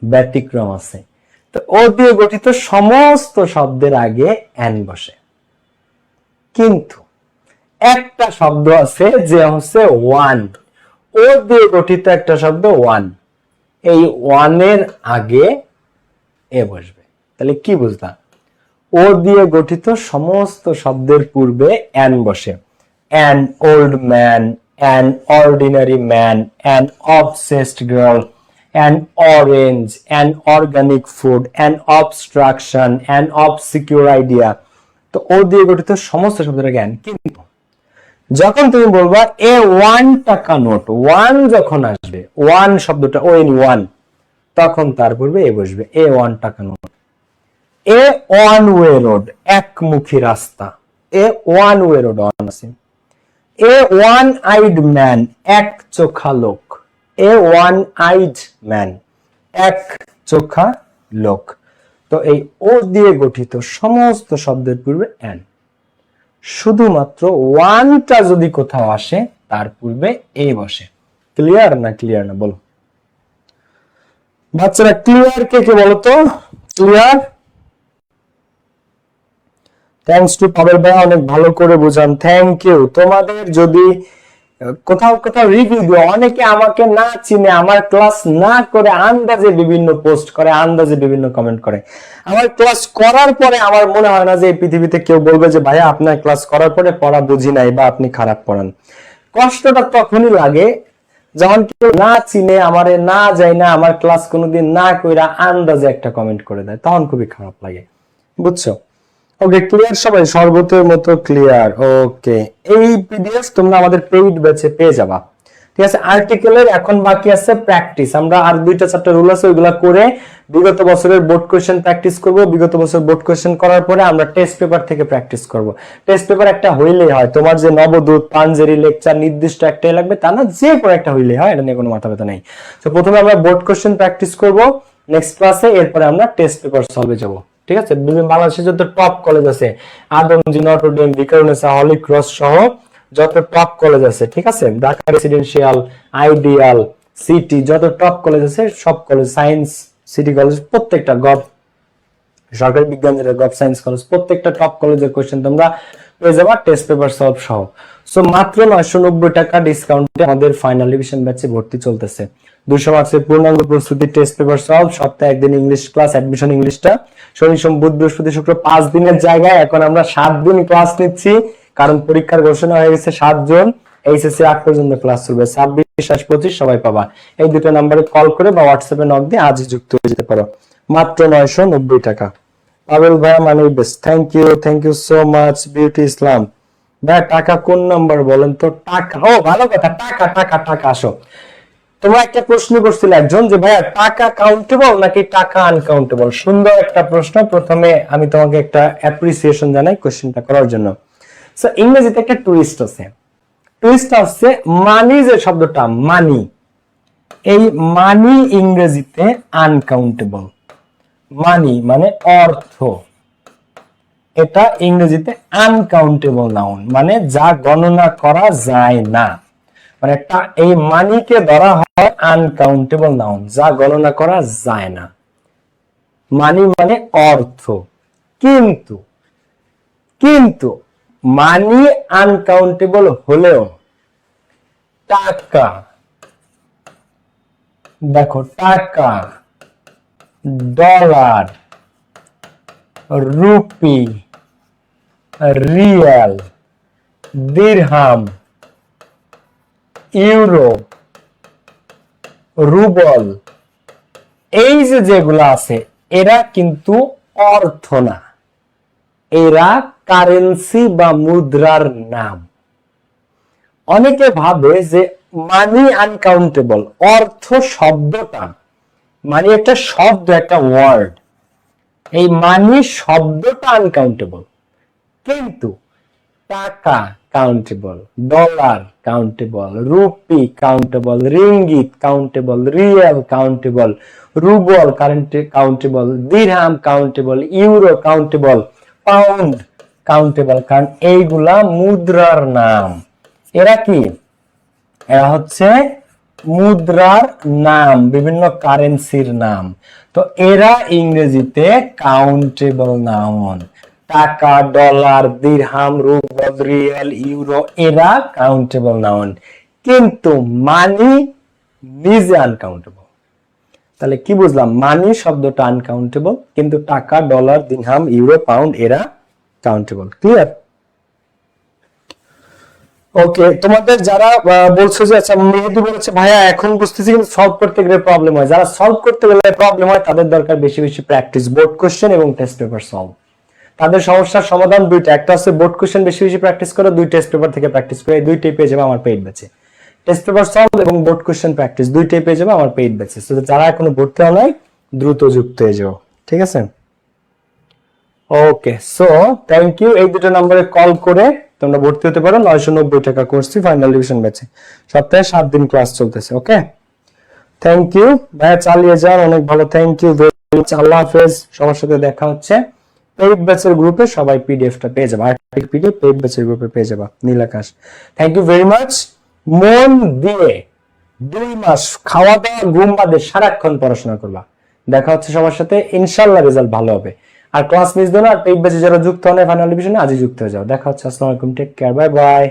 ব্যতিক্রম আছে, তো ও দিয়ে গঠিত সমস্ত শব্দের আগে এন বসে। কিন্তু একটা শব্দ আছে যে হচ্ছে ওয়ান, ও দিয়ে গঠিত একটা শব্দ ওয়ান, এই ওয়ানের আগে এ বসবে, তাহলে কি বুঝলাম, ও দিয়ে গঠিত সমস্ত শব্দের পূর্বে এন বসে, an old man, an ordinary man, an obsessed girl, an orange, an organic food, an obstruction, an obscure idea, তো ও দিয়ে গঠিত সমস্ত শব্দের আগে এন। কিন্তু যখন তুমি বলবা এ 1 টাকা নোট, ওয়ান যখন আসবে, ওয়ান শব্দটা ও এন ওয়ান, তখন তার পূর্বে এ বসবে, এ 1 টাকা নোট। এ ওয়ান ওয়ে রোড, একমুখী রাস্তা, এ ওয়ান ওয়েরোডন আছে। এ ওয়ান আইড ম্যান, এক চোখা লোক। এ ওয়ান আইড ম্যান, এক চোখা লোক। তো এই ও দিয়ে গঠিত সমস্ত শব্দের পূর্বে এন, শুধুমাত্র ওয়ানটা যদি কোথাও আসে তার পূর্বে এ বসে। ক্লিয়ার না? ক্লিয়ার না বলো বাচ্চারা, ক্লিয়ার কে কে বলো তো? ক্লিয়ার? থ্যাঙ্কস টু পাবেল ভাই, অনেক ভালো করে বুঝান, থ্যাংক ইউ। তোমাদের যদি কোথাও কোথাও রিভিউ দিও, অনেকে আমাকে না চিনে, আমার ক্লাস না করে আন্দাজে বিভিন্ন পোস্ট করে, আন্দাজে বিভিন্ন কমেন্ট করে। আমার ক্লাস করার পরে আমার মনে হয় না যে এই পৃথিবীতে কেউ বলবে যে ভাইয়া আপনার ক্লাস করার পরে পড়া বুঝি নাই বা আপনি খারাপ পড়ান। কষ্টটা তখনই লাগে যখন কেউ না চিনে, আমারে না যায় না, আমার ক্লাস কোনোদিন না কইরা আন্দাজে একটা কমেন্ট করে দেয়, তখন খুবই খারাপ লাগে, বুঝছো? ওকে, ক্লিয়ার সবাই? সর্বতের মতো ক্লিয়ার। ওকে, এই পিডিএফ তোমরা আমাদের পেইড ব্যাচে পেয়ে যাবা, ঠিক আছে? আর্টিকেলের এখন বাকি আছে প্র্যাকটিস। আমরা আর 2টা 4টা রুল আছে, ওইগুলা করে বিগত বছরের বোর্ড কোশ্চেন প্র্যাকটিস করব। বিগত বছর বোর্ড কোশ্চেন করার পরে আমরা টেস্ট পেপার থেকে প্র্যাকটিস করব। টেস্ট পেপার একটা হইলেই হয়, তোমার যে নবদূত, পাঞ্জেরি লেকচার নির্দিষ্ট একটাই লাগবে তা না, যে কোনো একটা হইলেই হয়, এটা নিয়ে কোনো মাথা ব্যথা নেই। তো প্রথমে আমরা বোর্ড কোশ্চেন প্র্যাকটিস করব নেক্সট ক্লাসে, এরপরে আমরা টেস্ট পেপার সলভে যাব, ঠিক আছে? বাংলাদেশে যত টপ কলেজ আছে, Adamjee, Notre Dame, Viqarunnisa, Holy Cross সহ যত টপ কলেজ আছে, ঠিক আছে? ঢাকা রেসিডেন্সিয়াল, আইডিয়াল, সিটি, যত টপ কলেজ আছে সব কলেজ, সায়েন্স সিটি কলেজ, প্রত্যেকটা গভ সরকারি বিজ্ঞান যেটা গভ সায়েন্স কলেজ, প্রত্যেকটা টপ কলেজের কোশ্চেন তোমরা পেয়ে যাবা টেস্ট পেপার সলভ সহ। সো মাত্র 990 টাকা ডিসকাউন্টে আমাদের ফাইনাল রিভিশন ব্যাচে ভর্তি চলতেছে। 200 মার্কসের পূর্ণাঙ্গ প্রস্তুতি, টেস্ট পেপার সলভ, সপ্তাহে একদিন ইংলিশ ক্লাস, অ্যাডমিশন ইংলিশটা শনি সোম বুধ বৃহস্পতি শুক্র 5 দিনের জায়গায় এখন আমরা 7 দিন ক্লাস নিচ্ছি, কারণ পরীক্ষার ঘোষণা হয়ে গেছে 7 জন। এইচএসসি 8 পর্যন্ত ক্লাস চলবে, 26, 25 সবাই পাবা। এই দুটো নম্বরে কল করে বা হোয়াটসঅ্যাপে নক দিয়ে আজই যুক্ত হয়ে যেতে পারো, মাত্র 990 টাকা। পাবেল ভাই মানে best, thank you so much. Beauty Islam ভাই, টাকা কোন নাম্বার বলেন তো? টাকা, ও ভালো কথা, টাকা টাকা টাকা। আসো, তোমরা একটা প্রশ্ন করছিল একজন যে ভাইয়া টাকা কাউন্টেবল নাকি টাকা আনকাউন্টেবল? সুন্দর একটা প্রশ্ন। প্রথমে আমি তোমাকে একটা অ্যাপ্রিসিয়েশন জানাই কোশ্চেনটা করার জন্য। সো ইংরেজিতে একটা টুইস্ট আছে, টুইস্ট আছে মানি, যে শব্দটা মানি, এই মানি ইংরেজিতে আনকাউন্টেবল। মানি মানে অর্থ, এটা ইংরেজিতে আনকাউন্টেবল নাউন, মানে যা গণনা করা যায় না। মানে এই মানিকে ধরা হয় আনকাউন্টেবল নাউন, যা গণনা করা যায় না। মানি মানে অর্থ, কিন্তু কিন্তু মানি আনকাউন্টেবল হলেও টাকা, দেখো টাকা, ডলার, রুপি, রিয়াল, দিরহাম, ইউরো, রুবল, এই যে যেগুলো আছে এরা কিন্তু অর্থ না, এরা কারেন্সি বা মুদ্রার নাম। অনেকে ভাবে যে মানি আনকাউন্টেবল, অর্থ শব্দটা, মানি একটা শব্দ, একটা ওয়ার্ড, এই মানি শব্দটা আনকাউন্টেবল, কিন্তু টাকা countable, dollar countable, rupee countable, ringgit countable, riyal countable, rouble countable, dirham countable, euro countable, pound countable, কারণ এইগুলা মুদ্রার নাম। এরা কি? এরা হচ্ছে মুদ্রার নাম, বিভিন্ন কারেন্সির নাম। তো এরা ইংরেজিতে কাউন্টেবল নাউন। টাকা, ডলার, দিরহাম, রুবল, রিয়াল, ইউরো, এরা কাউন্টেবল নাউন, কিন্তু মানি নিজে আনকাউন্টেবল। তাহলে কি বুঝলাম? মানি শব্দটা আনকাউন্টেবল, কিন্তু টাকা, ডলার, দিরহাম, ইউরো, পাউন্ড এরা কাউন্টেবল। ক্লিয়ার? ওকে, তোমাদের যারা বলছো যে আচ্ছা মেহেদি বলেছে ভাইয়া এখন বুঝতেছি কিন্তু সলভ করতে গেলে প্রবলেম হয়, যারা সলভ করতে গেলে প্রবলেম হয় তাদের দরকার বেশি বেশি প্র্যাকটিস, বোর্ড কোশ্চেন এবং টেস্ট পেপার সলভ। তাদের সমস্যার সমাধান দুইটা, একটা হচ্ছে বোর্ড কোশ্চেন বেশি বেশি প্র্যাকটিস করো, 2 টেস্ট পেপার থেকে প্র্যাকটিস করে, এই দুইটাই পেয়ে যাবে আমার পেইড ব্যাচে। টেস্ট পেপার সলভ এবং বোর্ড কোশ্চেন প্র্যাকটিস দুইটাই পেয়ে যাবে আমার পেইড ব্যাচে। তো যারা এখনো ভর্তি হও নাই দ্রুত যুক্ত হয়ে যাও, ঠিক আছে? ওকে, সো থ্যাংক ইউ। এই দুটো নম্বরে কল করে তোমরা ভর্তি হতে পারো। 990 টাকা কোর্সটি ফাইনাল ডিভিশন ব্যাচে, সপ্তাহে 7 দিন ক্লাস চলতেছে। ওকে, থ্যাংক ইউ ভাইয়া, চালিয়ে যান, অনেক ভালো। থ্যাংক ইউ ভেরি মাচ, আল্লাহ হাফেজ। সবার সাথে দেখা হচ্ছে। পেইড ব্যাচের গ্রুপে সবাই পিডিএফটা পেয়ে যাবে, আর্টিকেল পিডিএফ পেইড ব্যাচের গ্রুপে পেয়ে যাবে। নীল আকাশ, থ্যাংক ইউ ভেরি মাচ। মন দিয়ে 2 মাস খাওয়া দাওয়া ঘুম বাদে সারাক্ষণ পড়াশোনা করবা। দেখা হচ্ছে সবার সাথে, ইনশাআল্লাহ রেজাল্ট ভালো হবে। আর ক্লাস মিস দিও না। আর পেইড ব্যাচে যারা যুক্ত হন ফাইনাল ডিভিশনে, আজই যুক্ত হয়ে যাও। দেখা হচ্ছে। আসসালামু আলাইকুম, টেক কেয়ার, বাই বাই।